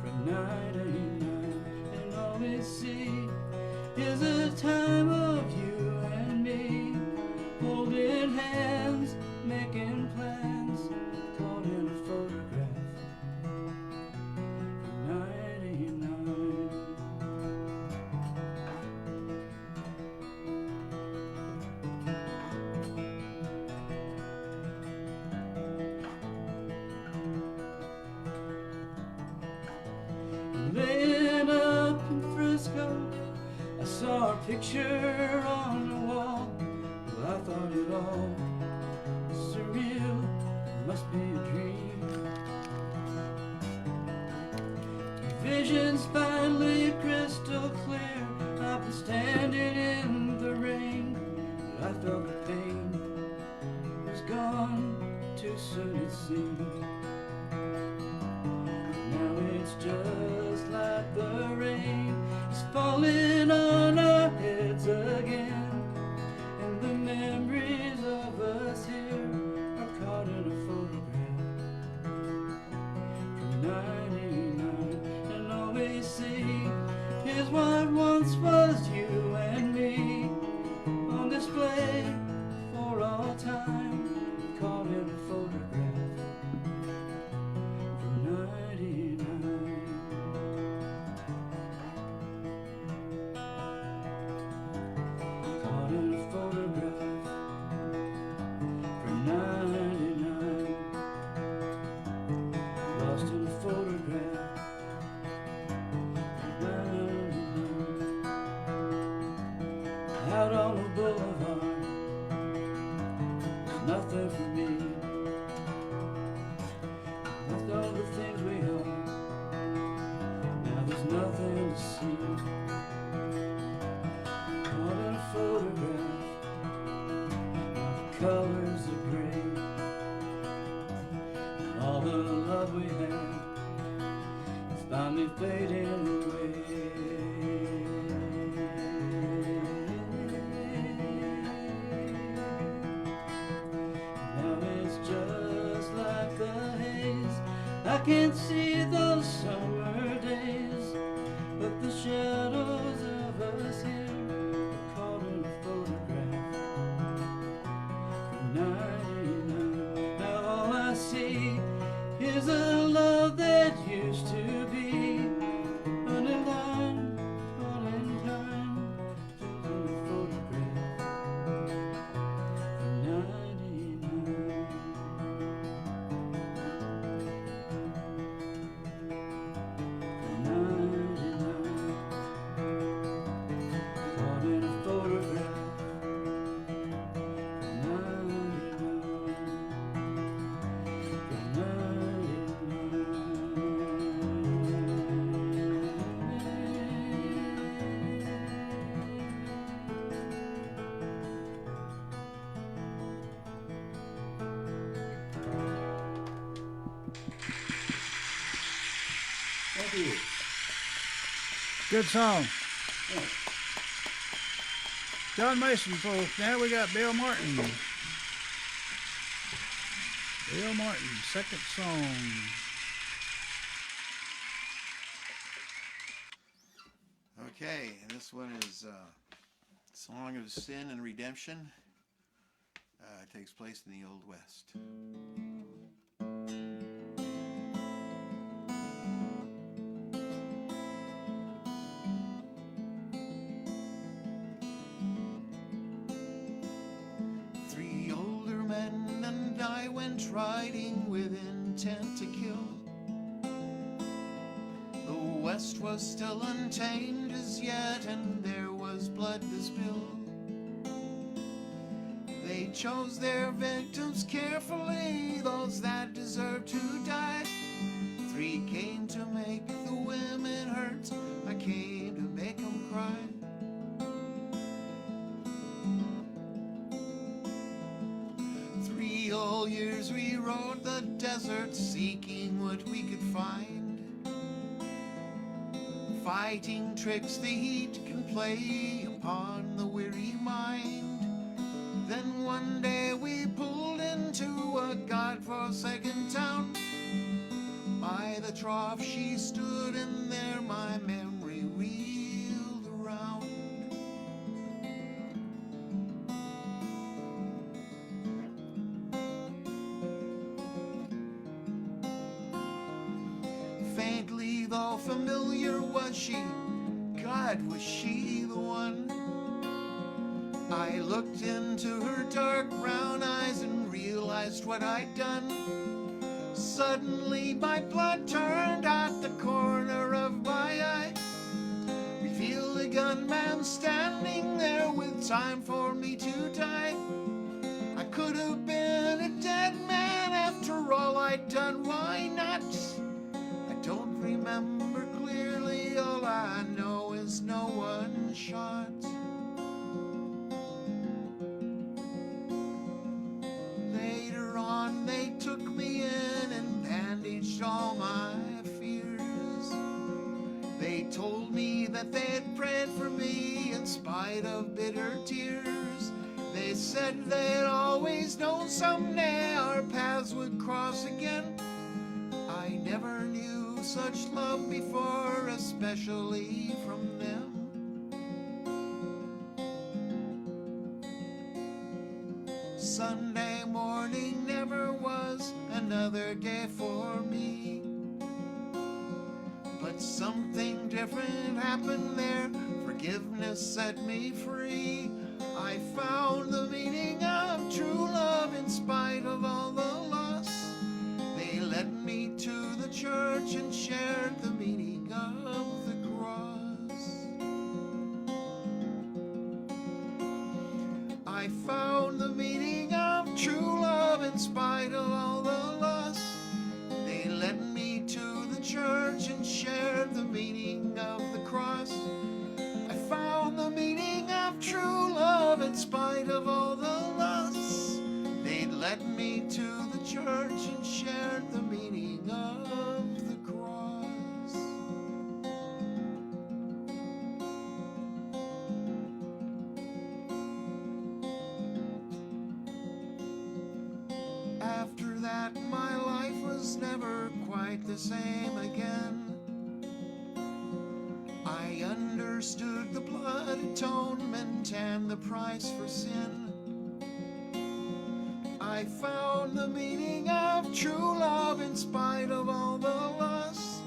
from 1989. And all we see is a time of you and me, holding hands, making plans, caught in a photograph from 99. Laying up in Frisco, I saw a picture on the wall. Well, I thought it all was surreal, it must be a dream. Visions finally crystal clear. I've been standing in the rain, but I felt the pain was gone too soon it seemed. Now it's just like the rain is falling on our heads again, and the memories of us here are caught in a photograph from 99. And all we see is what once was you and me, on display for all time, caught in a photograph from 99. Caught in a photograph from 99. Lost in a photograph from 99. Out on the boulevard, there's nothing for me. With all the things we own, now there's nothing to see. Caught in a photograph, all the colors are gray, and all the love we had is finally fading away. Now it's just like the haze. I can't see those summer days, but the shadows of us here are caught in a photograph from 99. Now all I see is a love that used to be underlined, caught in time, in a photograph from 99. From 99. Caught in a photograph from 99. From 99. Thank you. Good song. John Mason, folks. Now we got Bill Martin. Bill Martin, second song. Okay, and this one is Song of Sin and Redemption. It takes place in the Old West. Three older men and I went riding with intent to kill. The West was still untamed as yet, and there was blood to spill. They chose their victims carefully, those that deserved to die. Three came to make the women hurt, I came to make them cry. several years we rode the desert seeking what we could find. Fighting tricks the heat can play upon the weary mind. Then one day we pulled into a godforsaken town. By the trough she stood, and there my memory reeled around. Faintly though familiar was she, God, was she the one? I looked into her dark brown eyes and realized what I'd done. Suddenly my blood turned at the corner of my eye. Revealed a gunman standing there with time for me to die. I could have been a dead man after all I'd done, why not? I don't remember clearly, all I know is no one shot. Later on they took me in and bandaged all my fears. They told me that they'd prayed for me in spite of bitter tears. They said they'd always known someday our paths would cross again. I never knew such love before, especially from them. Sunday morning never was another day for me. But something different happened there. Forgiveness set me free. I found the meaning of true love in spite of all the loss. They led me to the church and shared the meaning of the cross. I found the meaning of true love in spite of all the loss. They led me to the church and shared the meaning of the cross. I found the meaning of true love in spite of all the loss. They led me to the church and shared the meaning of the cross. After that, my life was never quite the same again. I understood the blood atonement and the price for sin. I found the meaning of true love in spite of all the loss.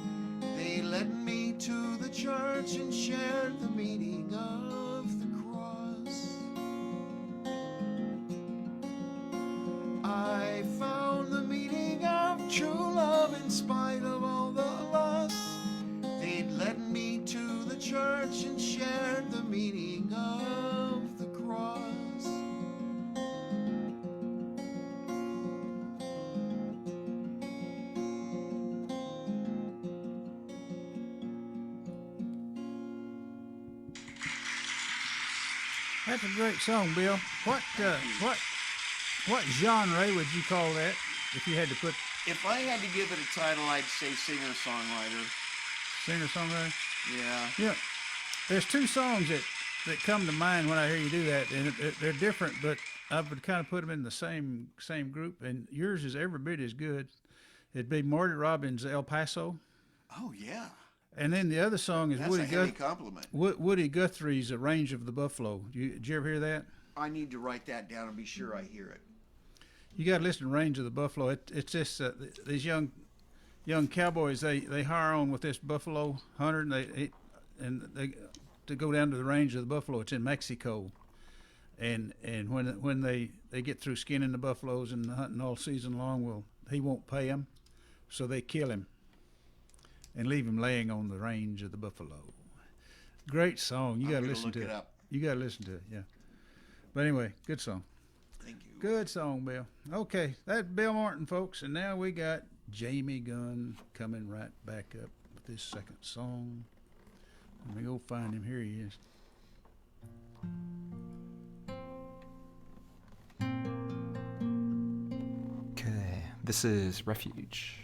They led me to the church and shared the meaning of the cross. I found the meaning of true love in spite of all the loss. They'd led me to the church and shared the meaning of the cross. That's a great song, Bill. What genre would you call that if you had to put If I had to give it a title, I'd say singer-songwriter. singer-songwriter? Yeah. Yeah. There's two songs that come to mind when I hear you do that, and they're different, but I would kind of put them in the same group, and yours is every bit as good. It'd be Marty Robbins' El Paso. Oh, yeah. And then the other song is That's a heavy compliment. Woody Guthrie's Range of the Buffalo. Did you ever hear that? I need to write that down and be sure I hear it. You got to listen to Range of the Buffalo. It's just these young cowboys. They hire on with this buffalo hunter, and they to go down to the Range of the Buffalo. It's in Mexico, and when they get through skinning the buffaloes and hunting all season long, well, he won't pay them, so they kill him and leave him laying on the Range of the Buffalo. Great song. You got to listen to it. You got to listen to it. Yeah. But anyway, good song. Thank you. Good song, Bill. Okay, that's Bill Martin, folks, and now we got Jaime Gunn coming right back up with this second song. Let me go find him. Here he is. This is Refuge.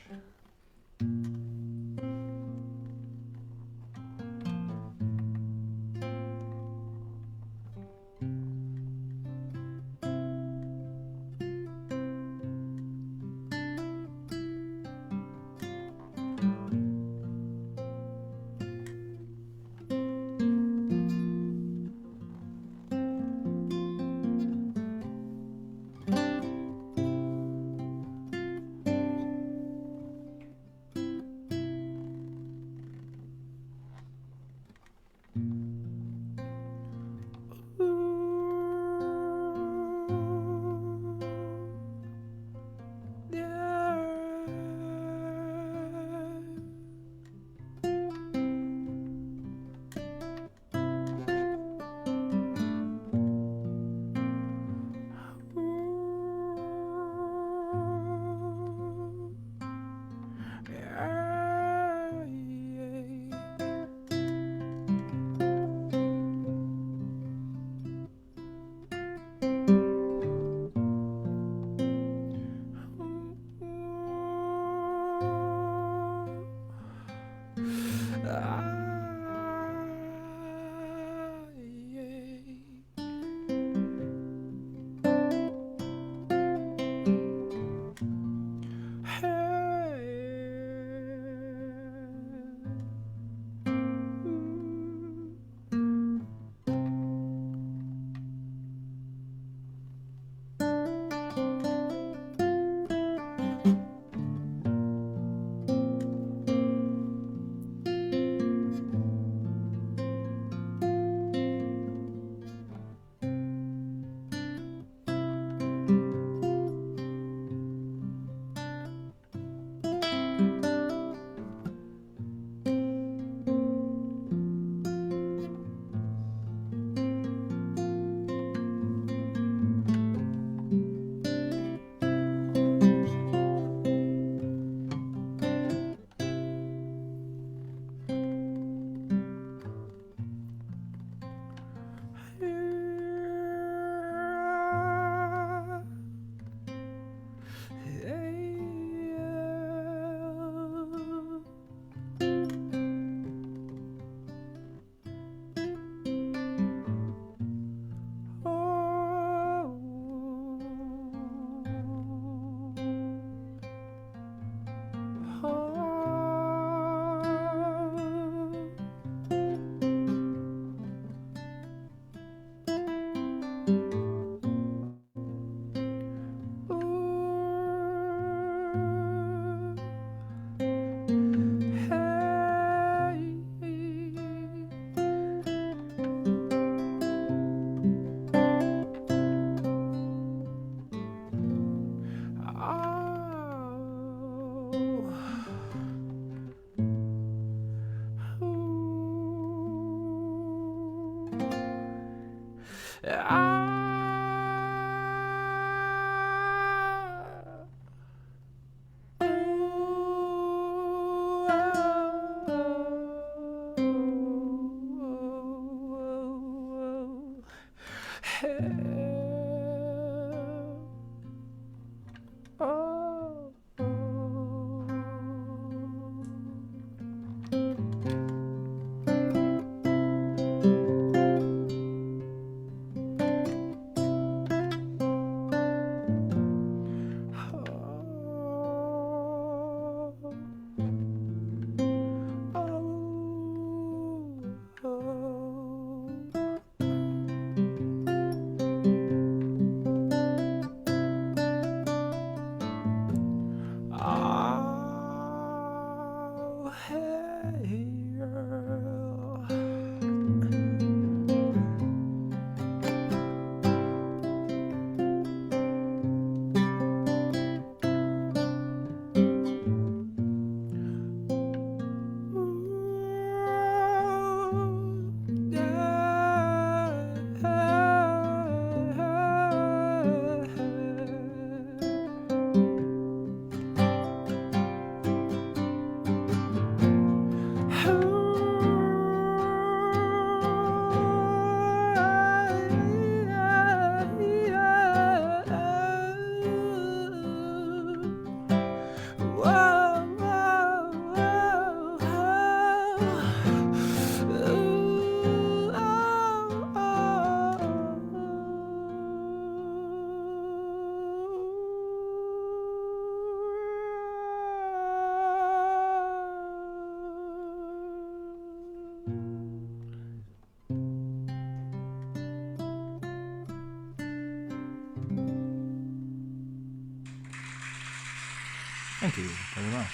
Thank you very much.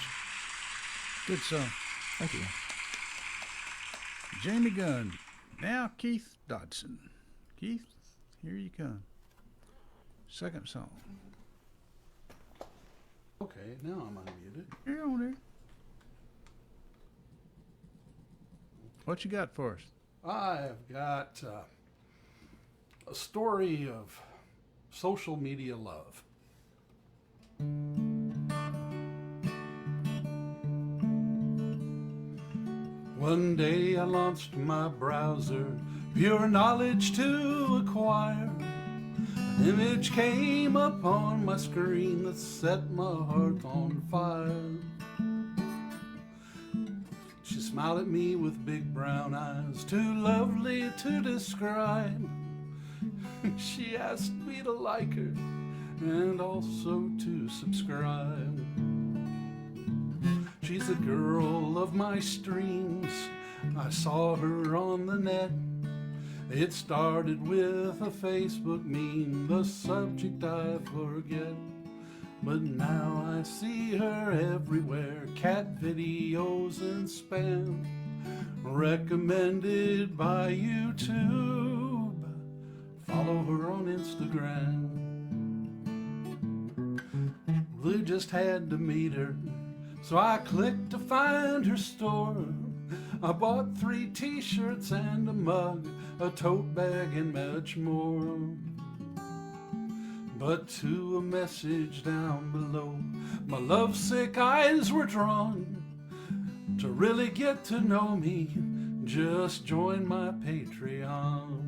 Good song. Thank you. Jaime Gunn. Now Keith Dodson. Keith, here you come. Second song. Okay, now I'm unmuted. Here on there. What you got for us? I've got a story of social media love. One day I launched my browser, pure knowledge to acquire. An image came up on my screen that set my heart on fire. She smiled at me with big brown eyes, too lovely to describe. She asked me to like her and also to subscribe. She's a girl of my streams. I saw her on the net. It started with a Facebook meme, the subject I forget. But now I see her everywhere, cat videos and spam. Recommended by YouTube. Follow her on Instagram. Really just had to meet her, so I clicked to find her store. I bought 3 t-shirts and a mug, a tote bag and much more. But to a message down below, my lovesick eyes were drawn. To really get to know me, just join my Patreon.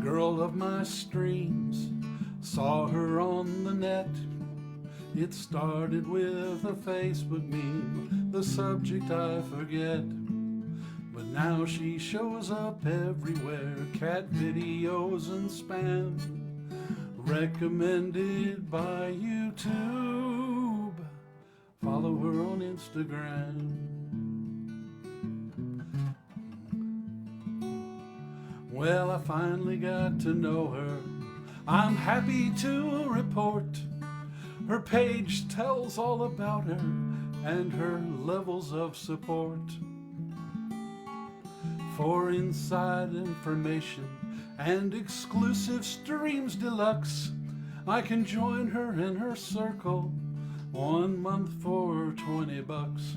Girl of my streams, saw her on the net. It started with a Facebook meme, the subject I forget. But now she shows up everywhere, cat videos and spam. Recommended by YouTube. Follow her on Instagram. Well, I finally got to know her. I'm happy to report her page tells all about her and her levels of support. For inside information and exclusive streams deluxe, I can join her in her circle 1 month for $20.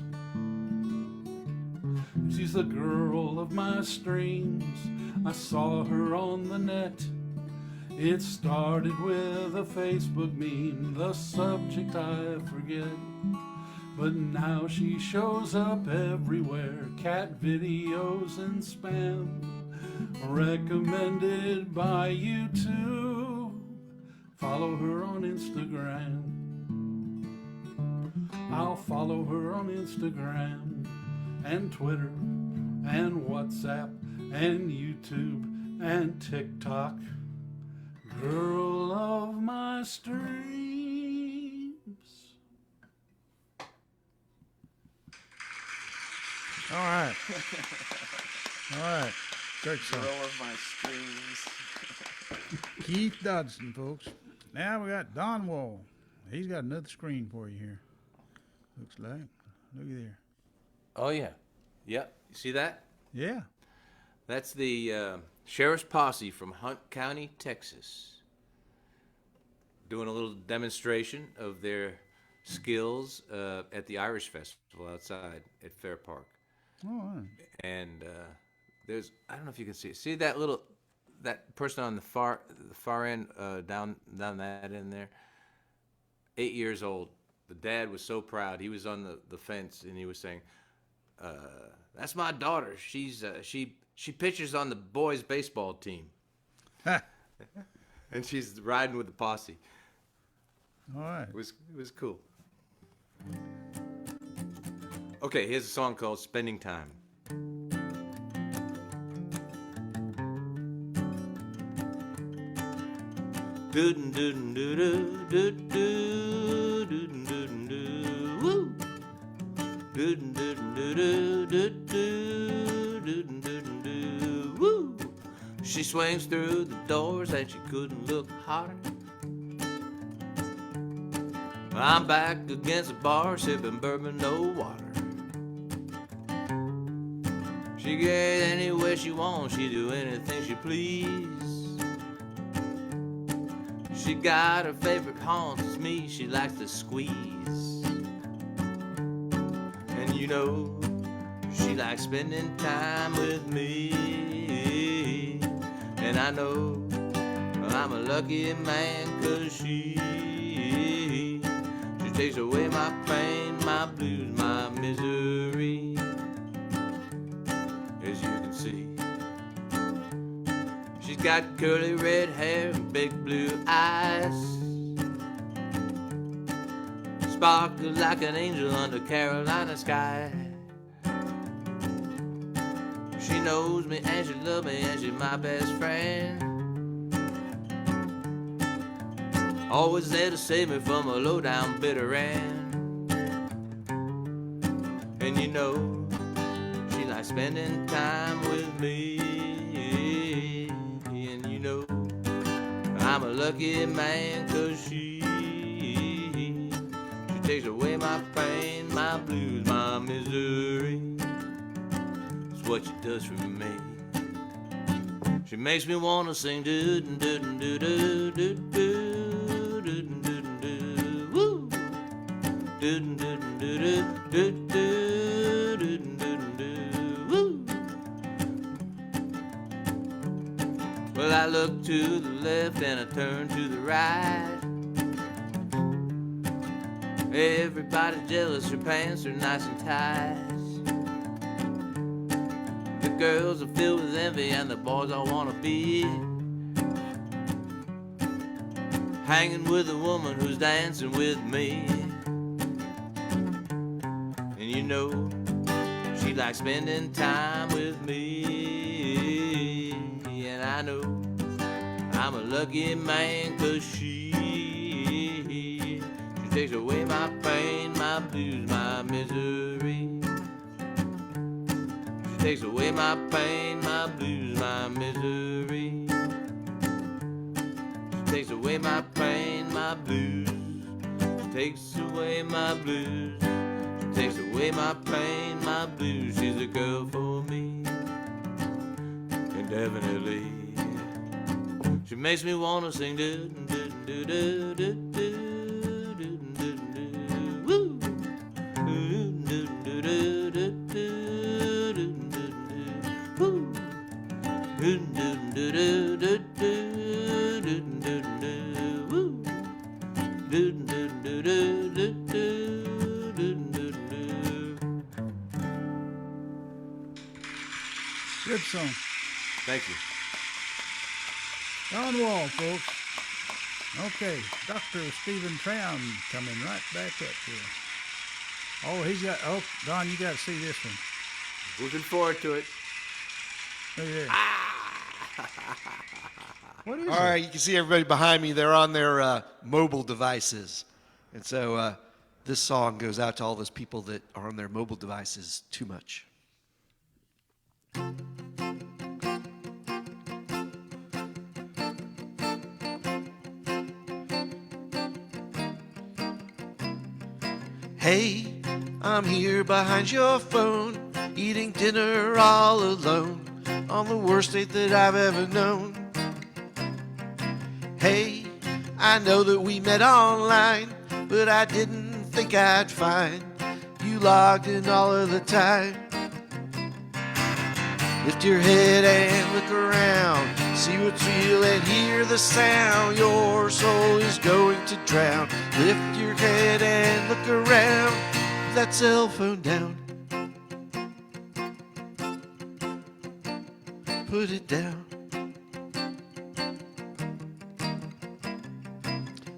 She's the girl of my streams. I saw her on the net. It started with a Facebook meme, the subject I forget. But now she shows up everywhere, cat videos and spam. Recommended by YouTube. Follow her on Instagram. I'll follow her on Instagram and Twitter and WhatsApp and YouTube and TikTok. Girl of my streams. All right. All right. Great song. Girl of my streams. Keith Dodson, folks. Now we got Don Wall. He's got another screen for you here. Looks like. Look at there. Oh, yeah. Yep. You see that? Yeah. That's the Sheriff's Posse from Hunt County, Texas. Doing a little demonstration of their skills at the Irish Festival outside at Fair Park. Oh, all right. And there's, I don't know if you can see it. See that person on the far end, down that end there? 8 years old. The dad was so proud. He was on the fence and he was saying, "That's my daughter. She's she pitches on the boys' baseball team." And she's riding with the posse. All right. It was cool. Okay, here's a song called "Spending Time." Doodin' doodin' doo-doo, doo-doo, doodin' doodin' doo, woo! Doodin' doodin' doo-doo, doo-doo, doodin' doodin' doo, woo! She swings through the doors and she couldn't look hotter. I'm back against the bar, sipping bourbon, no water. She get anywhere she wants, she do anything she please. She got her favorite haunts, it's me, she likes to squeeze. And you know, she likes spending time with me. And I know I'm a lucky man, 'cause she takes away my pain, my blues, my misery. As you can see, she's got curly red hair and big blue eyes, sparkles like an angel under Carolina sky. She knows me and she loves me and she's my best friend. Always there to save me from a low-down bitter end. And you know, she likes spending time with me. And you know, I'm a lucky man, 'cause she takes away my pain, my blues, my misery. It's what she does for me. She makes me wanna sing do do do do do do do. Well, I look to the left and I turn to the right. Everybody's jealous, her pants are nice and tight. The girls are filled with envy and the boys all wanna be hanging with a woman who's dancing with me. And you know, she likes spending time with me. And I know I'm a lucky man, 'cause she takes away my pain, my blues, my misery. She takes away my pain, my blues, my misery. Takes away my pain, my blues. She takes away my blues. She takes away my pain, my blues. She's a girl for me, indefinitely. She makes me wanna sing do do do do do do do do do. Woo! Do do do do do do do do. Woo! Do do do do do do. Good song. Thank you. On wall, folks. Okay, Dr. Stephen Troum coming right back up here. Oh, he's got, oh, Don, you got to see this one. Looking forward to it. Look at that. What is All it? right, you can see everybody behind me. They're on their mobile devices. And so this song goes out to all those people that are on their mobile devices too much. Hey, I'm here behind your phone, eating dinner all alone, on the worst date that I've ever known. Hey, I know that we met online, but I didn't think I'd find you logged in all of the time. Lift your head and look around, see what's real and hear the sound. Your soul is going to drown. Lift your head and look around, put that cell phone down. Put it down.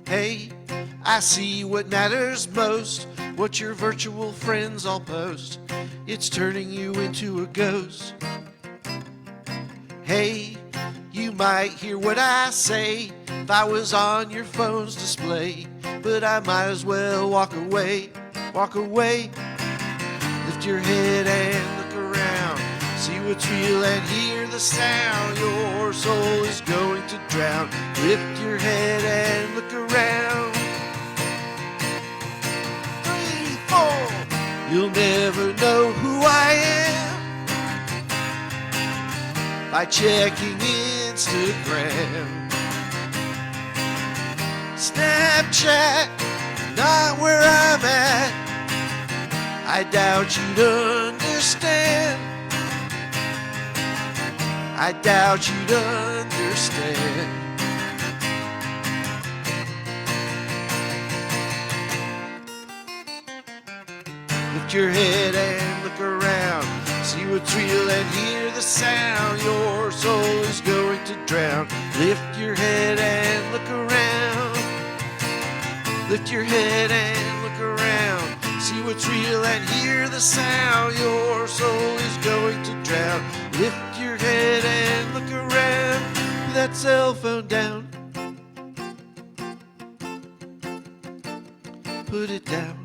Hey, I see what matters most, what your virtual friends all post. It's turning you into a ghost. Hey, you might hear what I say if I was on your phone's display, but I might as well walk away, walk away. Lift your head and look around, see what's real and hear the sound. Your soul is going to drown. Lift your head and look around. by checking Instagram. Snapchat, not where I'm at. I doubt you'd understand. I doubt you'd understand. Lift your head and look around. See what's real and hear the sound. Your soul is going to drown. Lift your head and look around. Lift your head and look around. See what's real and hear the sound. Your soul is going to drown. Lift your head and look around. Put that cell phone down. Put it down.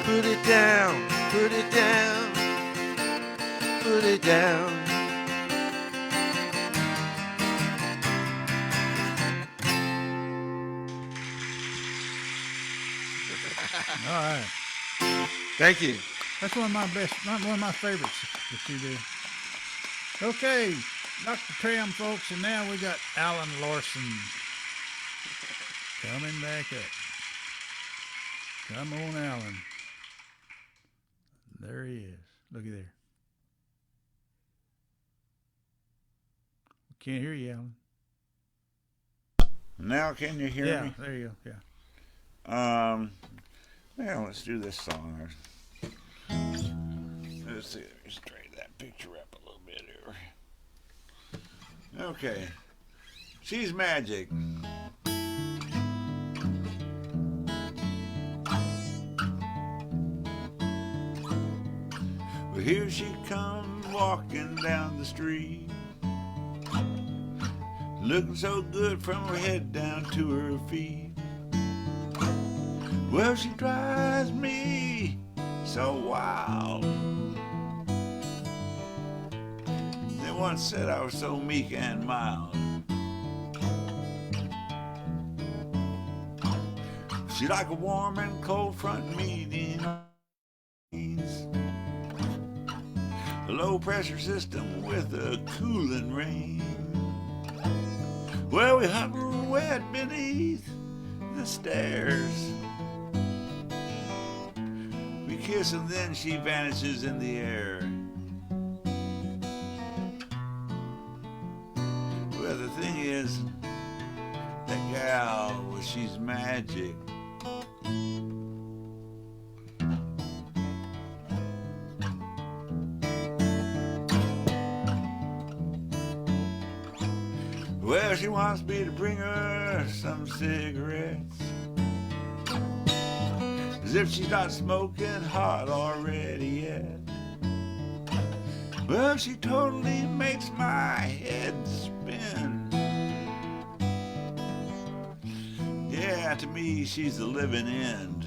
Put it down, put it down, put it down. All right. Thank you. That's one of my best, one of my favorites that you do. Okay, Dr. Troum, folks, and now we got Alan Larson coming back up. Come on, Alan. There he is. Looky there. Can't hear you, Alan. Now can you hear me? Yeah, there you go. Yeah. Well, let's do this song. Let's see. Let me straighten that picture up a little bit here. Okay. She's magic. Well, here she comes walking down the street, looking so good from her head down to her feet. Well, she drives me so wild. They once said I was so meek and mild. She like a warm and cold front meeting. A low pressure system with a cooling rain. Well, we hover wet beneath the stairs. We kiss and then she vanishes in the air. Well, the thing is, that gal, well, she's magic. Well, she wants me to bring her some cigarettes, as if she's not smoking hot already yet. Well, she totally makes my head spin. Yeah, to me, she's the living end.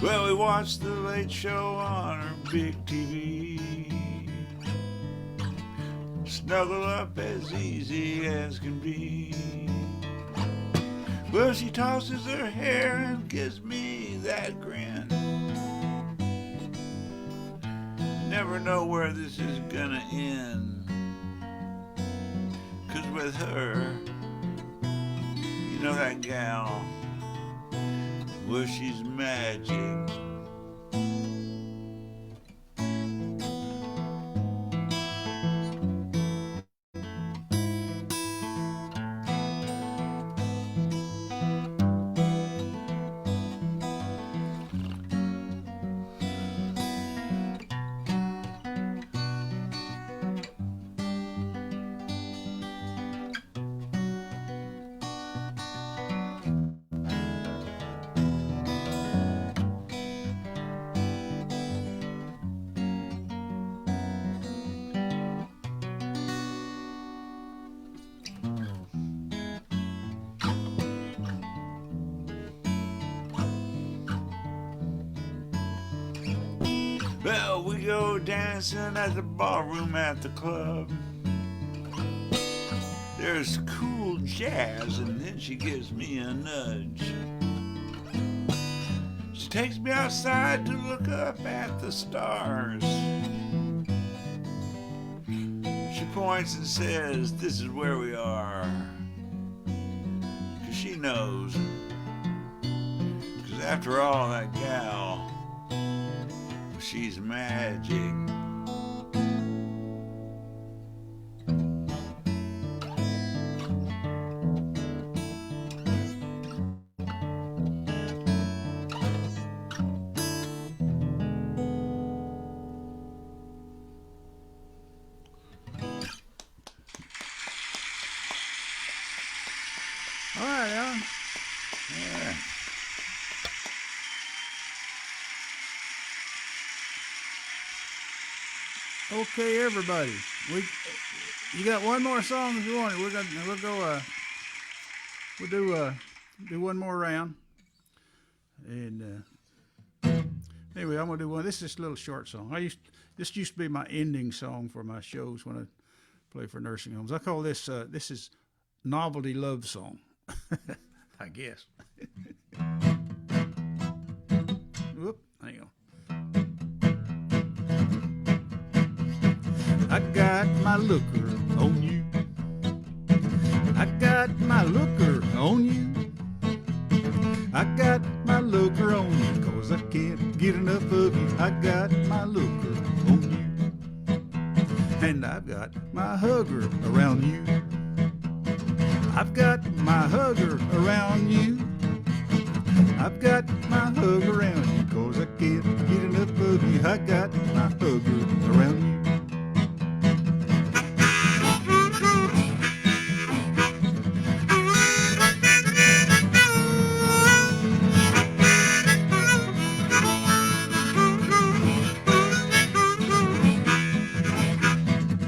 Well, we watched the Late Show on her big TV, snuggle up as easy as can be. Well, she tosses her hair and gives me that grin. Never know where this is gonna end. 'Cause with her, you know that gal, well, she's magic. Well, we go dancing at the ballroom at the club. There's cool jazz, and then she gives me a nudge. takes me outside to look up at the stars. She points and says, this is where we are. 'Cause she knows. 'Cause after all, that gal, she's magic. All right, Alan. Yeah. Okay, everybody. You got one more song if you want it. We'll go. We'll do one more round. And anyway, I'm gonna do one. This is just a little short song. This used to be my ending song for my shows when I play for nursing homes. I call this this is novelty love song. I guess. Whoop, hang on. I got my looker on you. I got my looker on you. I got my looker on you, 'cause I can't get enough of you. I got my looker on you. And I've got my hugger around you. I've got my hugger around you. I've got my hug around you, 'cause I can't get enough of you. I got my hugger around you.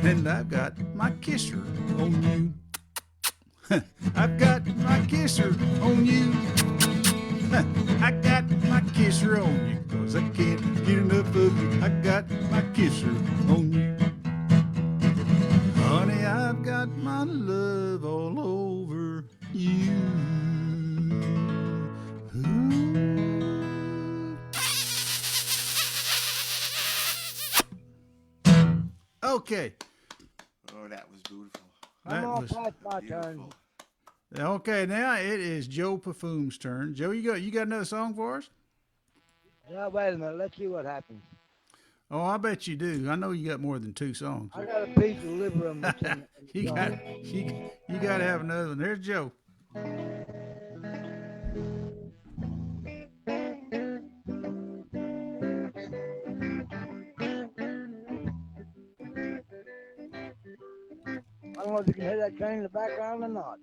And I've got my kisser on you. I've got my kisser on you. I got my kisser on you, 'cause I can't get enough of you. I got my kisser on you. Honey, I've got my love all over you. Ooh. Okay. Oh, that was beautiful. I'm on past my turn. Okay, now it is Joe Pafume's turn. Joe, you got another song for us? Yeah, wait a minute. Let's see what happens. Oh, I bet you do. I know you got more than two songs. I got a piece of liver on the you got to have another one. There's Joe. I don't know if you can hear that train in the background or not.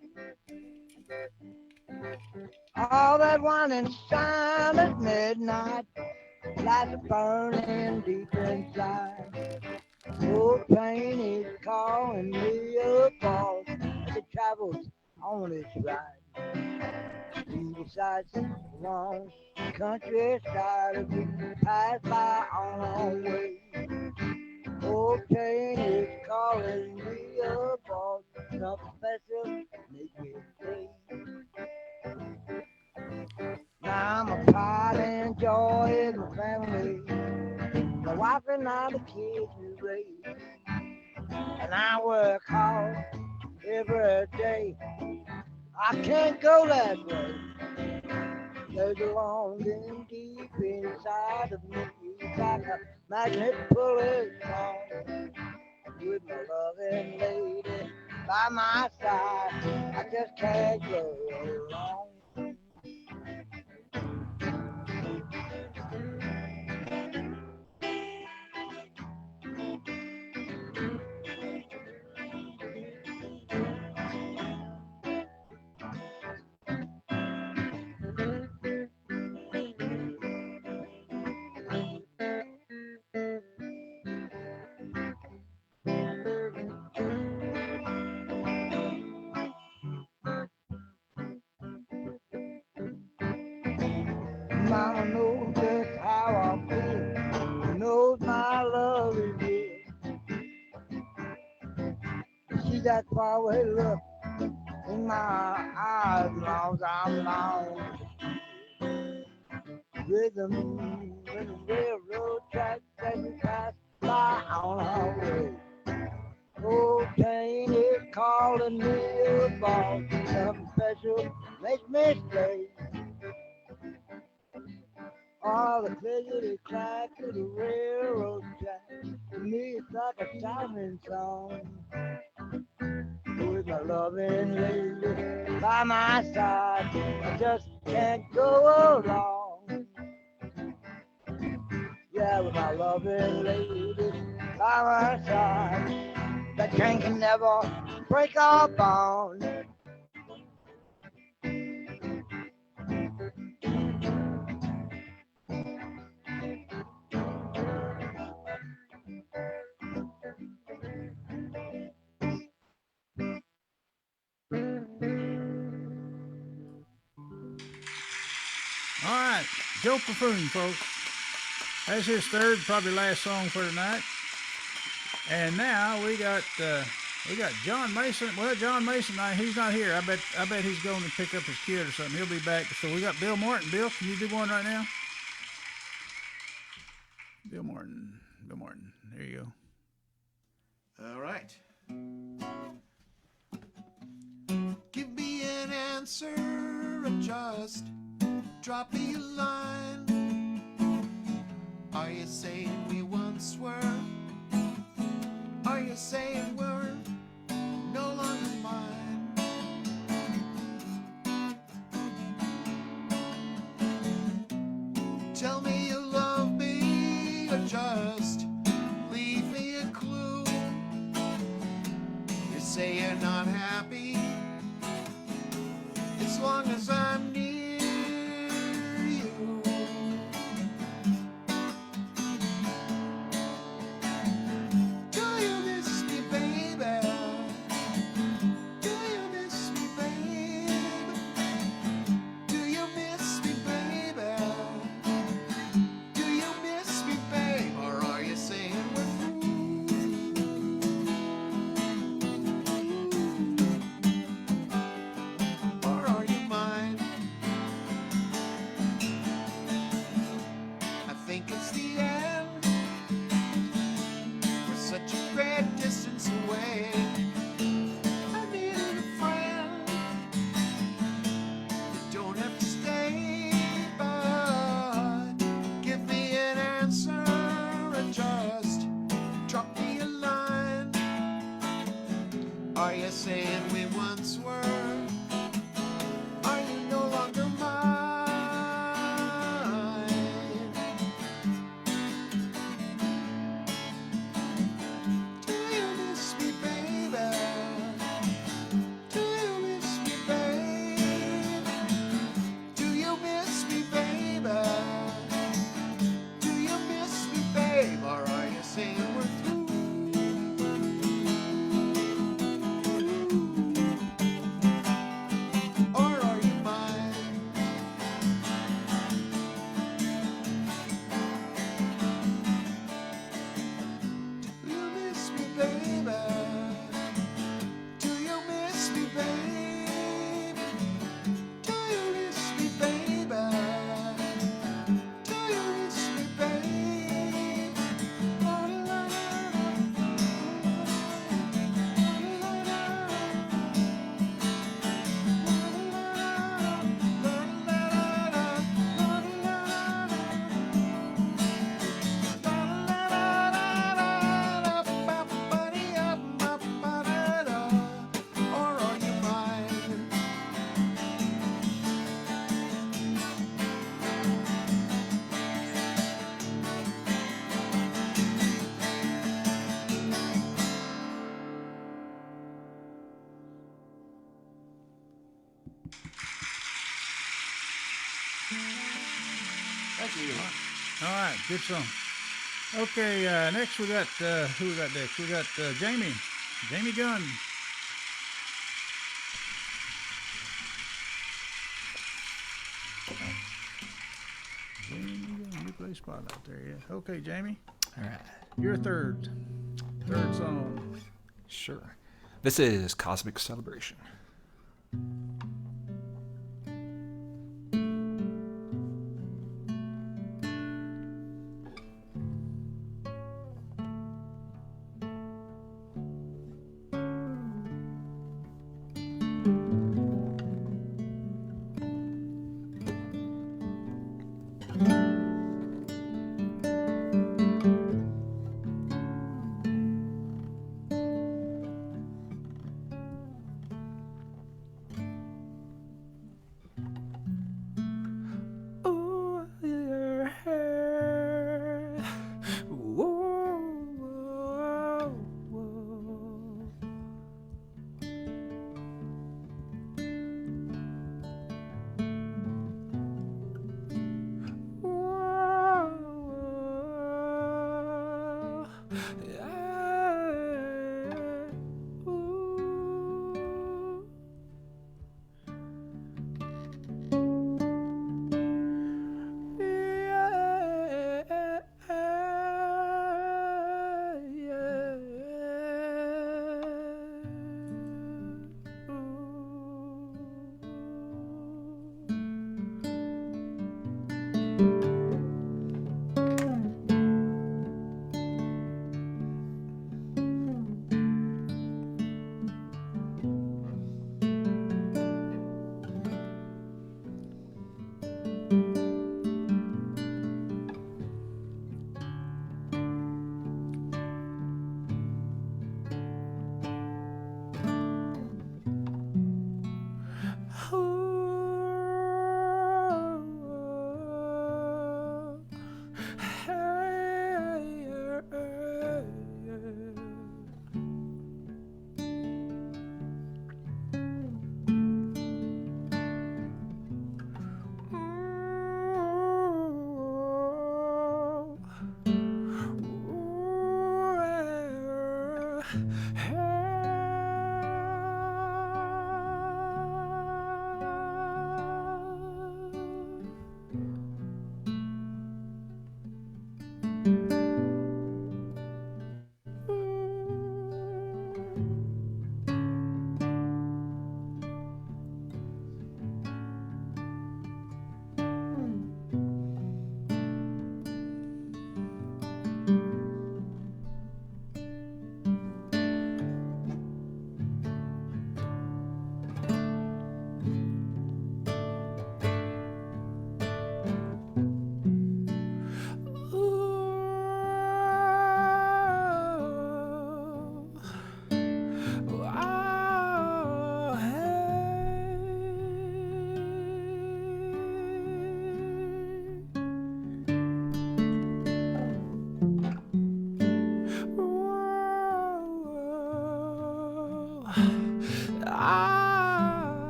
All that wine and shine at midnight, lights are burning deep inside. Oh, pain is calling me apart as it travels on its ride. He decides along the countryside as we pass by on our way. Oh, pain is calling me apart, something special make me stay. Now I'm a pride and joy in my family. My wife and I, the kids we raise. And I work hard every day. I can't go that way. There's a longing deep inside of me. It's like a magnet pulling on. With my loving lady by my side, I just can't go along. Mama knows just how I feel. She knows my love is real. See that faraway look in my eyes, long as I'm long. rhythm when the railroad tracks as we pass by on our way. Old train is calling me about something special makes me stay. All the crazy track to the railroad track. To me, it's like a timing song. With my loving lady by my side, I just can't go along. Yeah, with my loving lady by my side, that train can never break our bond. All right, Joe Pafume, folks. That's his third, probably last song for tonight. And now we got John Mason. Well, John Mason, he's not here. I bet he's going to pick up his kid or something. He'll be back. So we got Bill Martin. Bill, can you do one right now? Bill Martin. There you go. All right. Give me an answer and just drop me a line. Are you saying we once were? Are you saying we're no longer mine? Tell me you love me or just leave me a clue. You say you're not happy as long as I'm near you. Do you miss me, baby? Do you miss me, baby? Do you miss me, baby? Do you miss me, babe? Or are you saying we're or are you mine? I think it's the end. We're such a great distance away. I needed a friend. You don't have to stay, but give me an answer and just drop me a line. Are you saying we once were? Are you no longer mine? Do you miss me, baby? Do you miss me, babe? Do you miss me, baby? Do you miss me, babe? Or are you saying we're through? Or are you mine? Do you miss me, baby? Do you miss me, babe? Do you miss me, baby? Do you miss me, babe? La, la, or are you mine? Thank you. All right, good song. Okay, next we got who we got next? We got Jaime Gunn. You play spotlight there, yeah. Okay, Jamie, All right. your third song. Sure. This is Cosmic Celebration.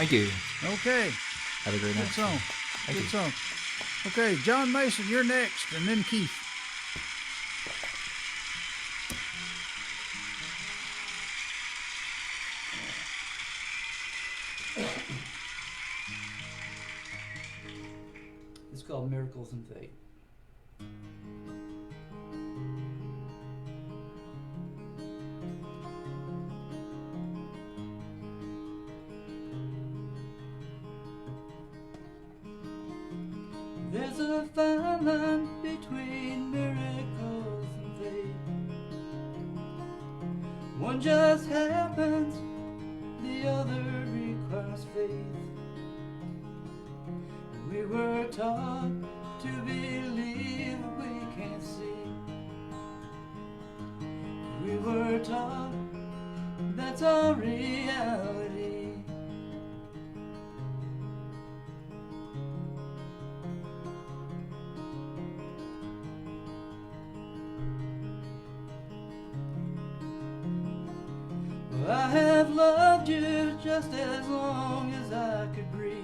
Thank you. Okay. Have a great Good night. song. Thank Good you. song. Okay, John Mason, you're next, and then Keith. It's called Miracles and Fate. There's a fine line between miracles and fate. One just happens, the other requires faith. We were taught to believe what we can't see. We were taught that's our reality. Well, I have loved you just as long as I could breathe.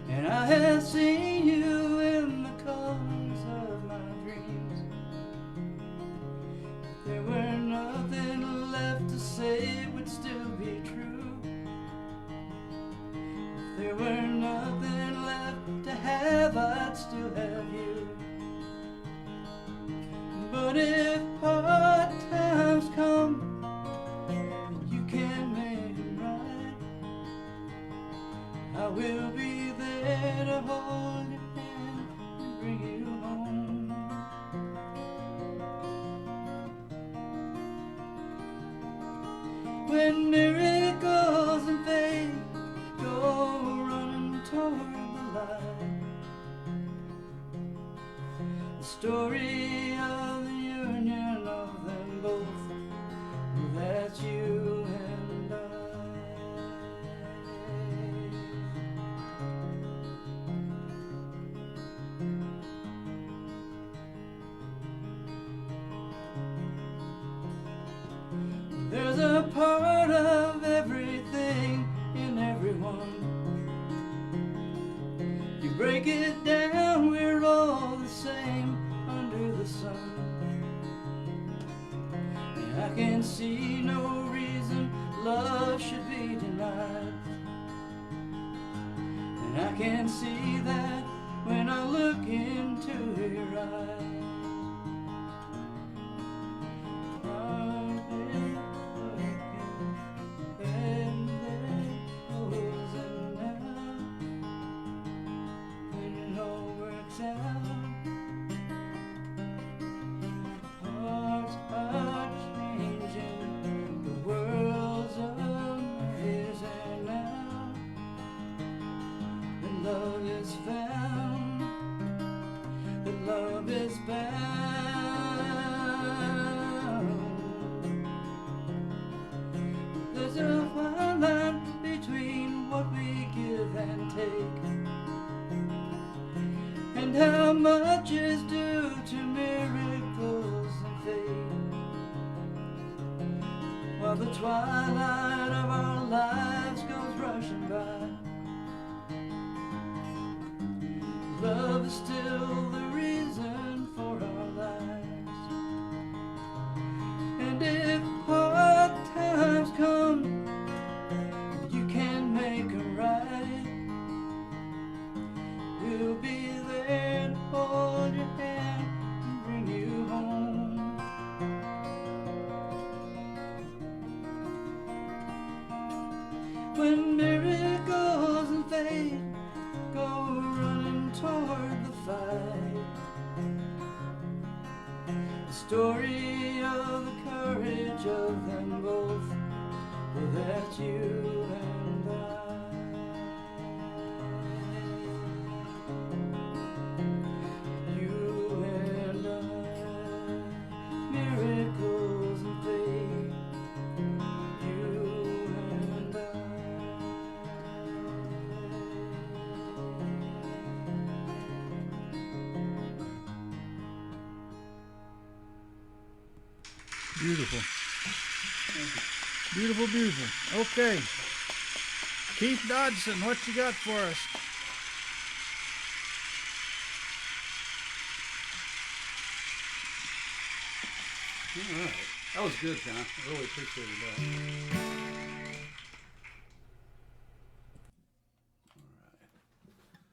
And I have seen you in the colors of my dreams. If there were nothing left to say, it would still be true. If there were nothing left to have, I'd still have you. But if hard times come and you can't make them right, I will be there to hold your hand and bring you home. When miracles and faith go running toward the light, the story of the union of them both, well, that's you and I. There's a part of everything in everyone. You break it down, we're all the same under the sun. And I can see no reason love should be denied. And I can see that when I look into your eyes. I've been looking, and there goes and now, when it all works out, hearts are changing, the world's amazing now, and love is found, that love is bound. There's a fine line between what we give and take, and how much is due to miracles and fate. While the twilight of our lives goes rushing by, love is still the reason for our lives. And if hard times come, you can make 'em right. We'll be there and hold your hand and bring you home. When miracles and fate go running toward the fight, the story of the courage of them both, well, that's you and I. You and I, miracles and fate, you and I. Beautiful. Beautiful, beautiful. Okay. Keith Dodson, what you got for us? All right. That was good, John. I really appreciated that.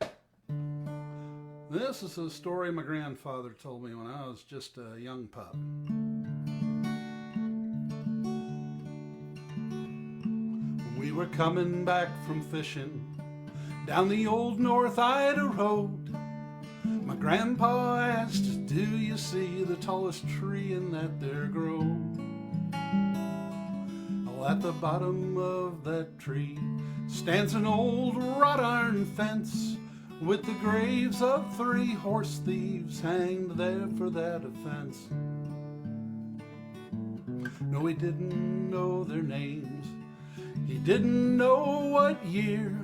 All right. This is a story my grandfather told me when I was just a young pup. We were coming back from fishing down the old North Ida Road. My grandpa asked us, do you see the tallest tree in that there grove? Oh, at the bottom of that tree stands an old wrought iron fence with the graves of 3 horse thieves hanged there for that offense. No, he didn't know their names. He didn't know what year.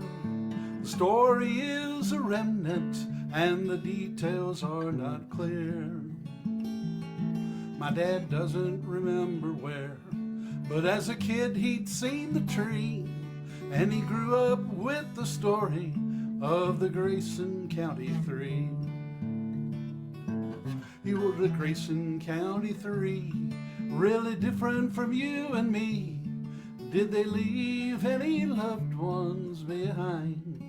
The story is a remnant and the details are not clear. My dad doesn't remember where, but as a kid he'd seen the tree, and he grew up with the story of the Grayson County Three. You were the Grayson County Three, really different from you and me. Did they leave any loved ones behind?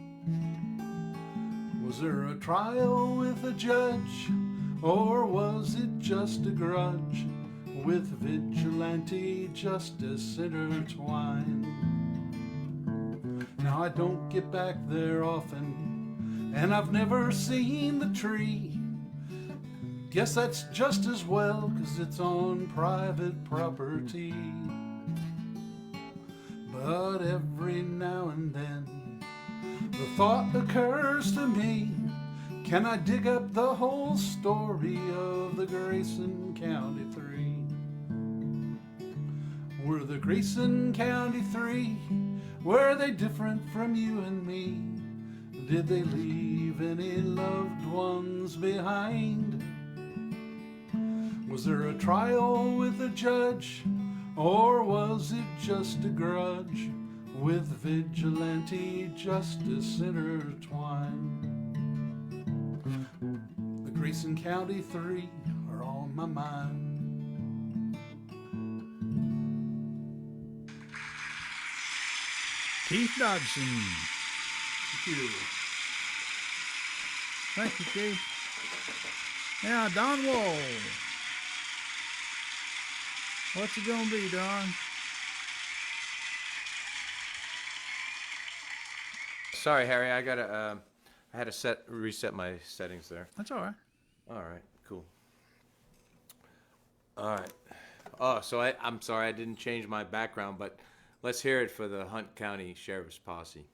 Was there a trial with a judge, or was it just a grudge with vigilante justice intertwined? Now I don't get back there often, and I've never seen the tree. Guess that's just as well, 'cause it's on private property. But every now and then the thought occurs to me, can I dig up the whole story of the Grayson County Three? Were the Grayson County Three, were they different from you and me? Did they leave any loved ones behind? Was there a trial with a judge, or was it just a grudge with vigilante justice intertwined? The Grayson County Three are on my mind. Keith Dodson. Thank you. Thank you, Keith. Now, Don Wall. What's it gonna be, Don? Sorry, Harry. I had to reset my settings there. That's all right. All right, cool. All right. Oh, so I'm sorry I didn't change my background, but let's hear it for the Hunt County Sheriff's Posse.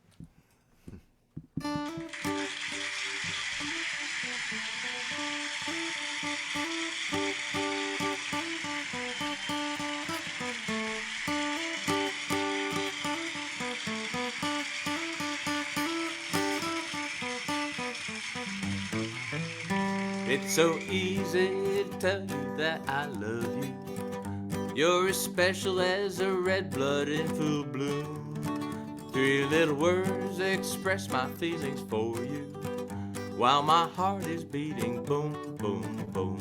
It's so easy to tell you that I love you. You're as special as a red blood in full bloom. 3 little words express my feelings for you, while my heart is beating boom, boom, boom.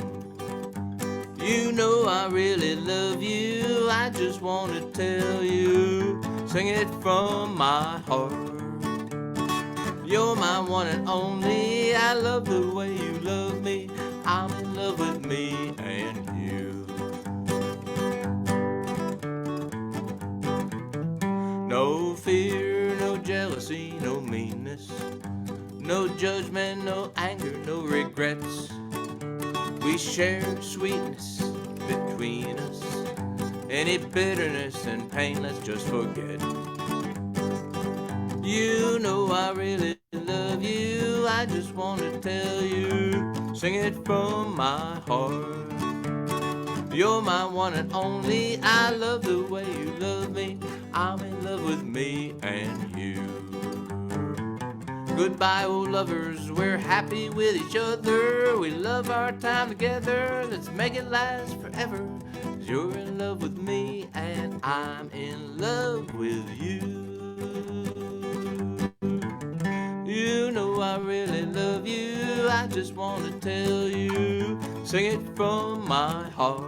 You know I really love you, I just want to tell you, sing it from my heart. You're my one and only, I love the way you love me, I'm in love with me and you. No fear, no jealousy, no meanness, no judgment, no anger, no regrets. We share sweetness between us, any bitterness and pain let's just forget. You know I really love you, I just want to tell you, sing it from my heart. You're my one and only, I love the way you love me, I'm in love with me and you. Goodbye, old lovers, we're happy with each other, we love our time together, let's make it last forever. 'Cause you're in love with me and I'm in love with you. You know I really love you, I just want to tell you, sing it from my heart.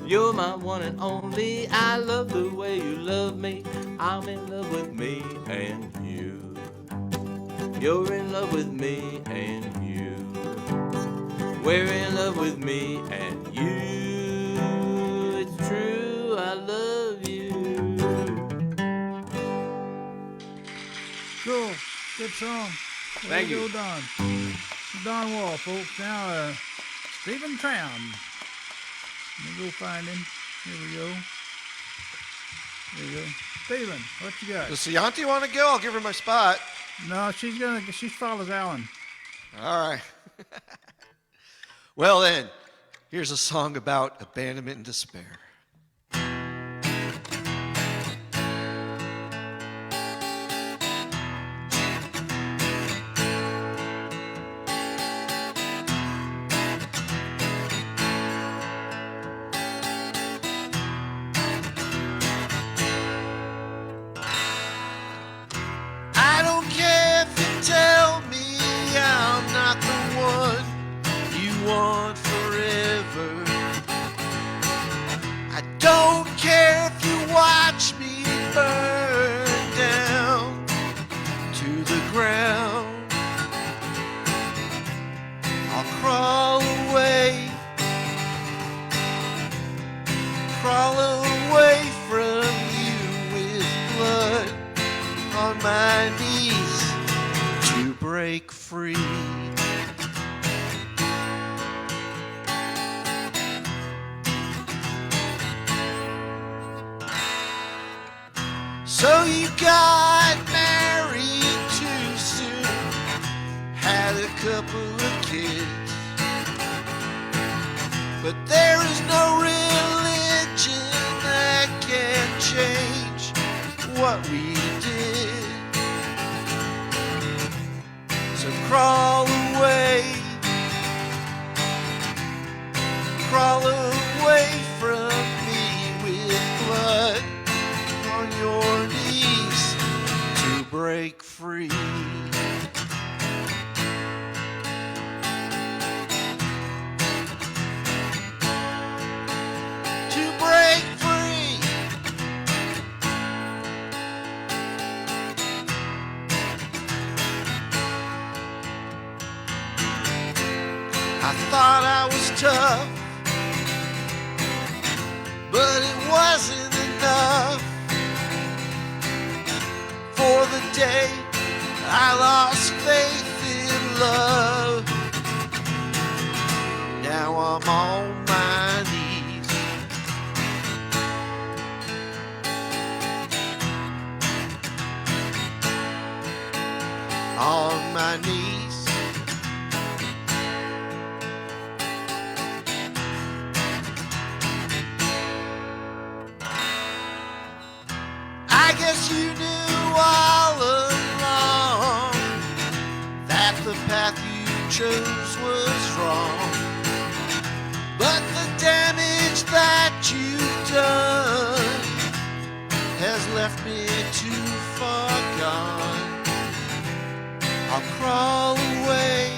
You're my one and only, I love the way you love me, I'm in love with me and you. You're in love with me and you. We're in love with me and you. It's true, I love you. Cool. Good song. Thank you. Go, Don. Don Wall, folks. Now, Stephen Troum. Let me go find him. Here we go. There you go. Stephen, what you got? Does Sayanti want to go? I'll give her my spot. No, she follows Alan. All right. Well then, here's a song about abandonment and despair. I don't care if you tell me I'm not the one you want forever. I don't care if you watch me burn down to the ground. I'll crawl away from you with blood on my knees to break free. So you got married too soon, had a couple of kids, but there is no religion that can change what we did. So crawl away from me with blood on your knees to break free. To break free. tough, but it wasn't enough for the day I lost faith in love. Now I'm on my knees, on my knees. I guess you knew all along that the path you chose was wrong, but the damage that you've done has left me too far gone. I'll crawl away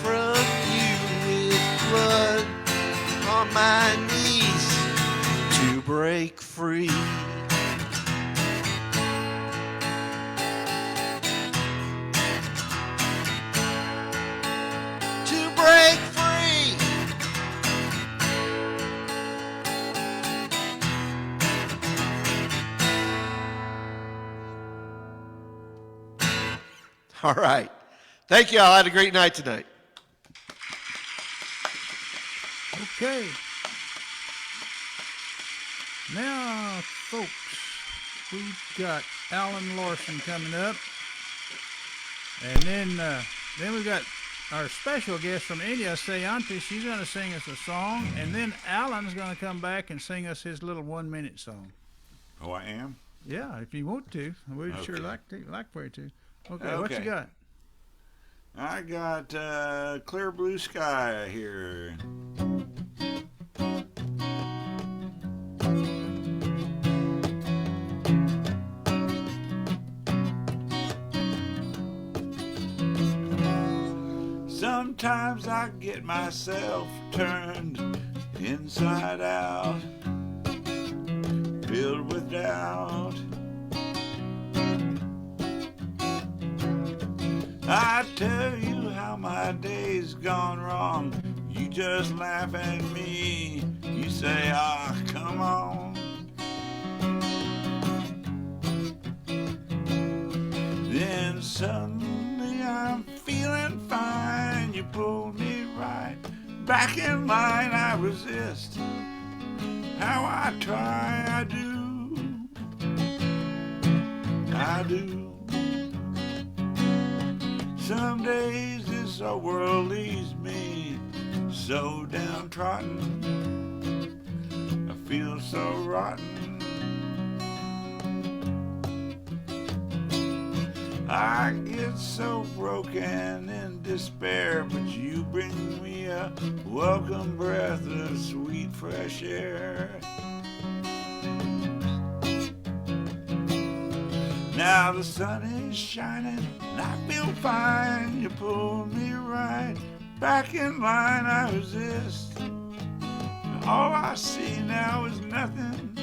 from you with blood on my knees to break free. To break free. All right. Thank you all. I had a great night tonight. Okay. Now, folks, we've got Alan Larson coming up. And then we've got our special guest from India, Sayanti. She's going to sing us a song. And then Alan's going to come back and sing us his little 1-minute song. Oh, I am? Yeah, if you want to. We'd sure like for you to. Okay, what you got? I got Clear Blue Sky here. Sometimes I get myself turned inside out, filled with doubt. I tell you how my day's gone wrong. You just laugh at me. You say, ah, come on. Then suddenly I'm feeling fine. You pull me right back in line. I resist. How I try, I do. I do. Some days this old world leaves me so downtrodden. I feel so rotten. I get so broken in despair, but you bring me a welcome breath of sweet fresh air. Now the sun is shining and I feel fine. You pull me right back in line. I resist. All I see now is nothing,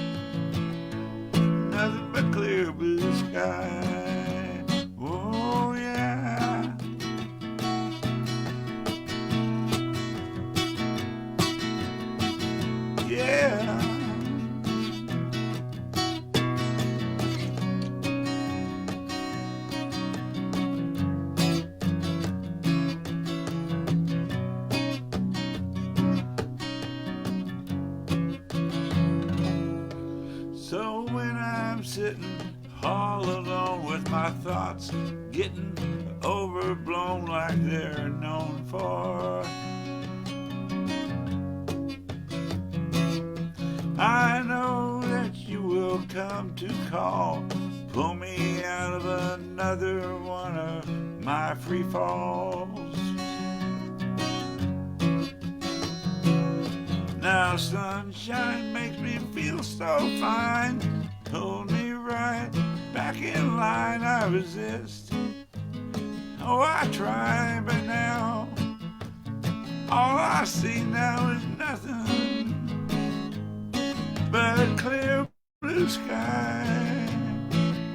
nothing but clear blue sky. Oh yeah. Yeah. So when I'm sitting all alone with my thoughts getting overblown like they're known for, I know that you will come to call, pull me out of another one of my free falls. Now sunshine makes me feel so fine, hold me right back in line. I resist. Oh, I try, but now all I see now is nothing but clear blue sky.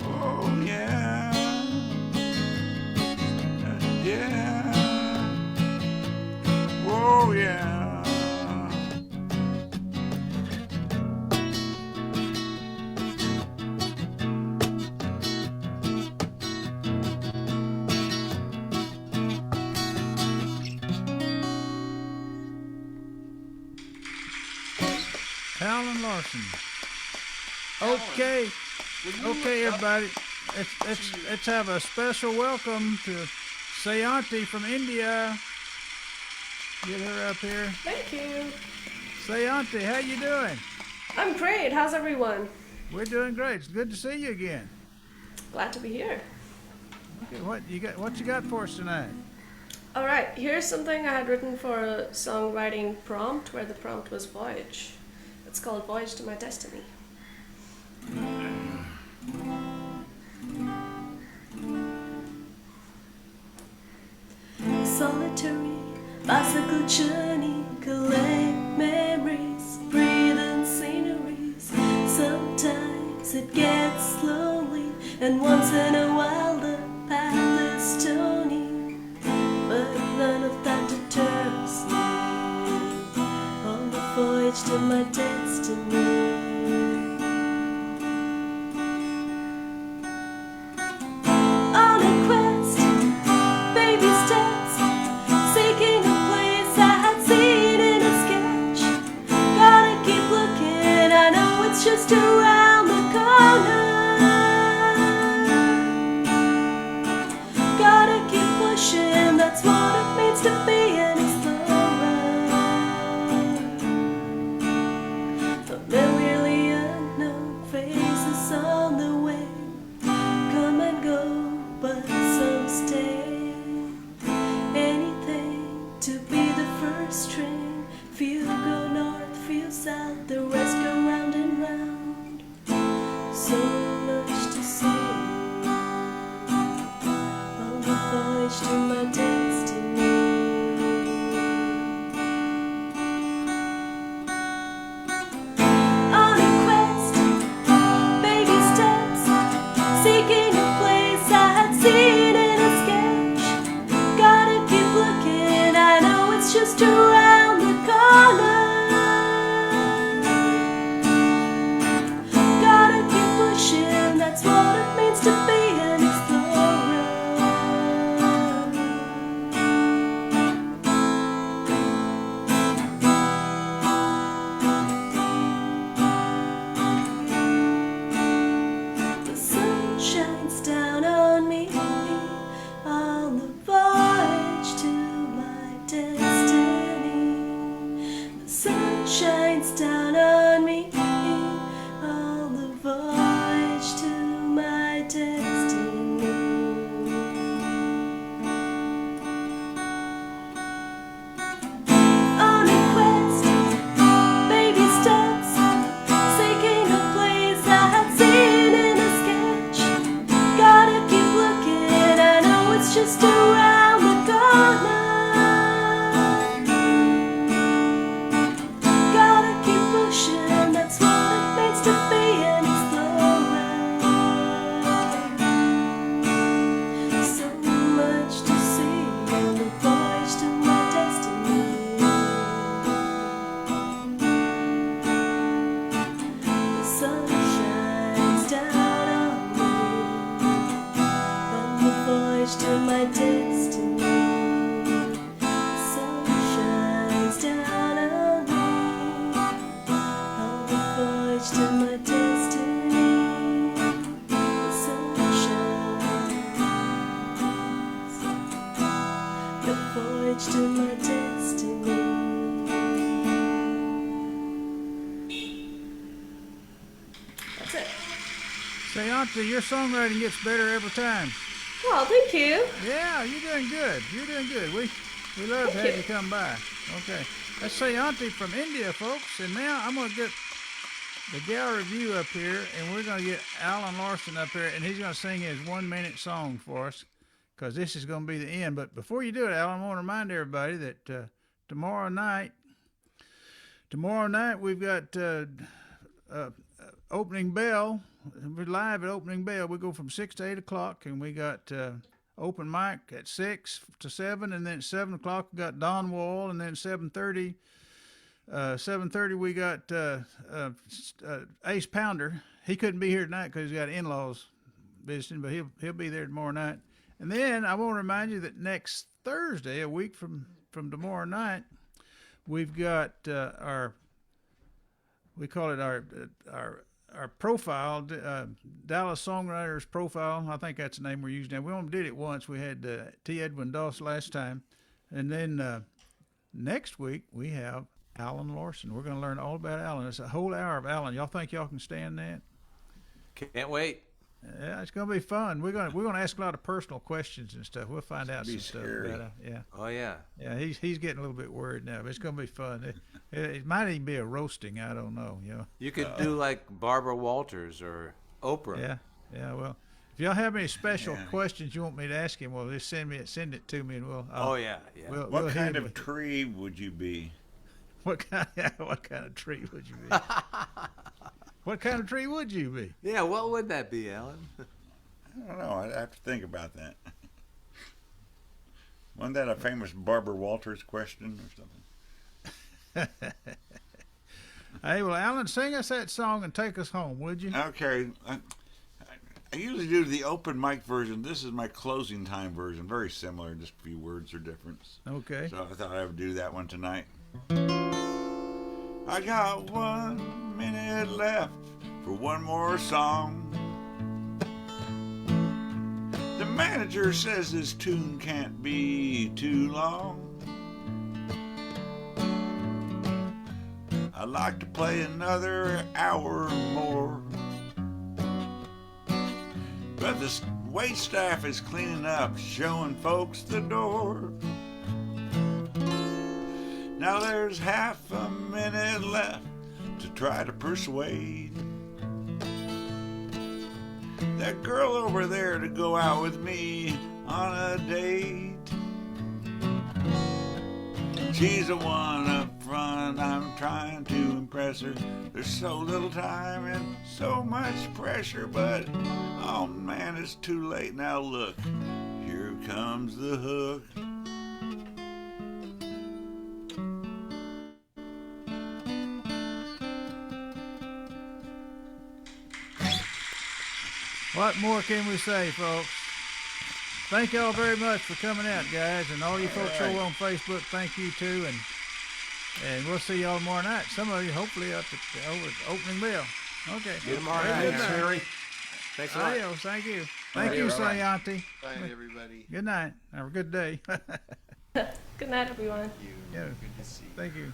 Oh yeah, yeah. Alan Larson. Okay, everybody. Let's have a special welcome to Sayanti from India. Get her up here. Thank you. Sayanti, how you doing? I'm great. How's everyone? We're doing great. It's good to see you again. Glad to be here. Okay, what you got for us tonight? All right, here's something I had written for a songwriting prompt where the prompt was Voyage. It's called Voyage to My Destiny. Solitary bicycle journey, collect memories, breathe in sceneries. Sometimes it gets lonely, and once in a while the path is stony. But none of that deters me on the voyage to my destiny. On a quest, baby steps, seeking a place I had seen in a sketch. Gotta keep looking, I know it's just around the corner. Gotta keep pushing, that's what it means to be an explorer. Familiarly unknown faces on the way, come and go, but some stay. Anything to be the first train. Few go north, few south, the rest go round and round. So much to say on the voyage to my destiny. On a quest, baby steps, seeking a place I had seen in a sketch. Gotta keep looking, I know it's just around the corner. Gotta keep pushing, that's what it means to be an explorer. The sun shines down on me on the voyage to my destiny. The sun shines down on me on the voyage to my destiny. On a quest, baby steps, seeking a place I had seen in a sketch. Gotta keep looking, I know it's just around the corner. Gotta keep pushing, that's what it means to be an explorer. So much to see on the voyage to my destiny. The sun shines down on me on the voyage to my destiny. The sun shines down on me on the voyage to my destiny. The sun shines, the voyage to my destiny. That's it. Sayanti, your songwriting gets better every time. Well, thank you. Yeah, you're doing good. You're doing good. We love to Thank have you. you come by. Okay. That's Sayanti from India, folks. And now I'm going to get the gal review up here, and we're going to get Alan Larson up here, and he's going to sing his 1-minute song for us, because this is going to be the end. But before you do it, Alan, I want to remind everybody that tomorrow night we've got opening bell. We're live at opening bell. We go from 6 to 8 o'clock, and we got open mic at 6 to 7, and then at 7 o'clock we got Don Wall, and then 7:30 we got Ace Pounder. He couldn't be here tonight because he's got in-laws visiting, but he'll be there tomorrow night. And then I want to remind you that next Thursday, a week from tomorrow night, we've got our we call it our profile, Dallas Songwriters Profile. I think that's the name we're using now. We only did it once. We had T. Edwin Doss last time. And then next week we have Alan Larson. We're going to learn all about Alan. It's a whole hour of Alan. Y'all think y'all can stand that? Can't wait. Yeah, it's going to be fun. We're going to ask a lot of personal questions and stuff. We'll find out some scary. stuff about it. Yeah. Oh, yeah. Yeah, he's getting a little bit worried now, but it's going to be fun. It might even be a roasting. I don't know. You could do like Barbara Walters or Oprah. Yeah. Well, if y'all have any special questions you want me to ask him, well, just send it to me, and we'll. Yeah. What kind of tree would you be? What kind of tree would you be? What kind of tree would you be? Yeah, what would that be, Alan? I don't know. I'd have to think about that. Wasn't that a famous Barbara Walters question or something? Hey, well, Alan, sing us that song and take us home, would you? Okay. I usually do the open mic version. This is my closing time version. Very similar, just a few words are difference. Okay. So I thought I would do that one tonight. I got 1 minute left for one more song. The manager says this tune can't be too long. I'd like to play another hour more, but the wait staff is cleaning up, showing folks the door. Now there's half a minute left to try to persuade that girl over there to go out with me on a date. She's the one up front, I'm trying to impress her. There's so little time and so much pressure, but oh man, it's too late. Now look, here comes the hook. What more can we say, folks? Thank y'all very much for coming out, guys, and all you folks over on Facebook, thank you too, and we'll see y'all tomorrow night. Some of you, hopefully, up at the opening bell. Okay. See you tomorrow night. Thanks, Harry. Thanks a lot. Adios. Thank you. Thank you, Sayanti. Bye, everybody. Good night. Have a good day. Good night, everyone. Thank you. Yeah. Good to see you. Thank you.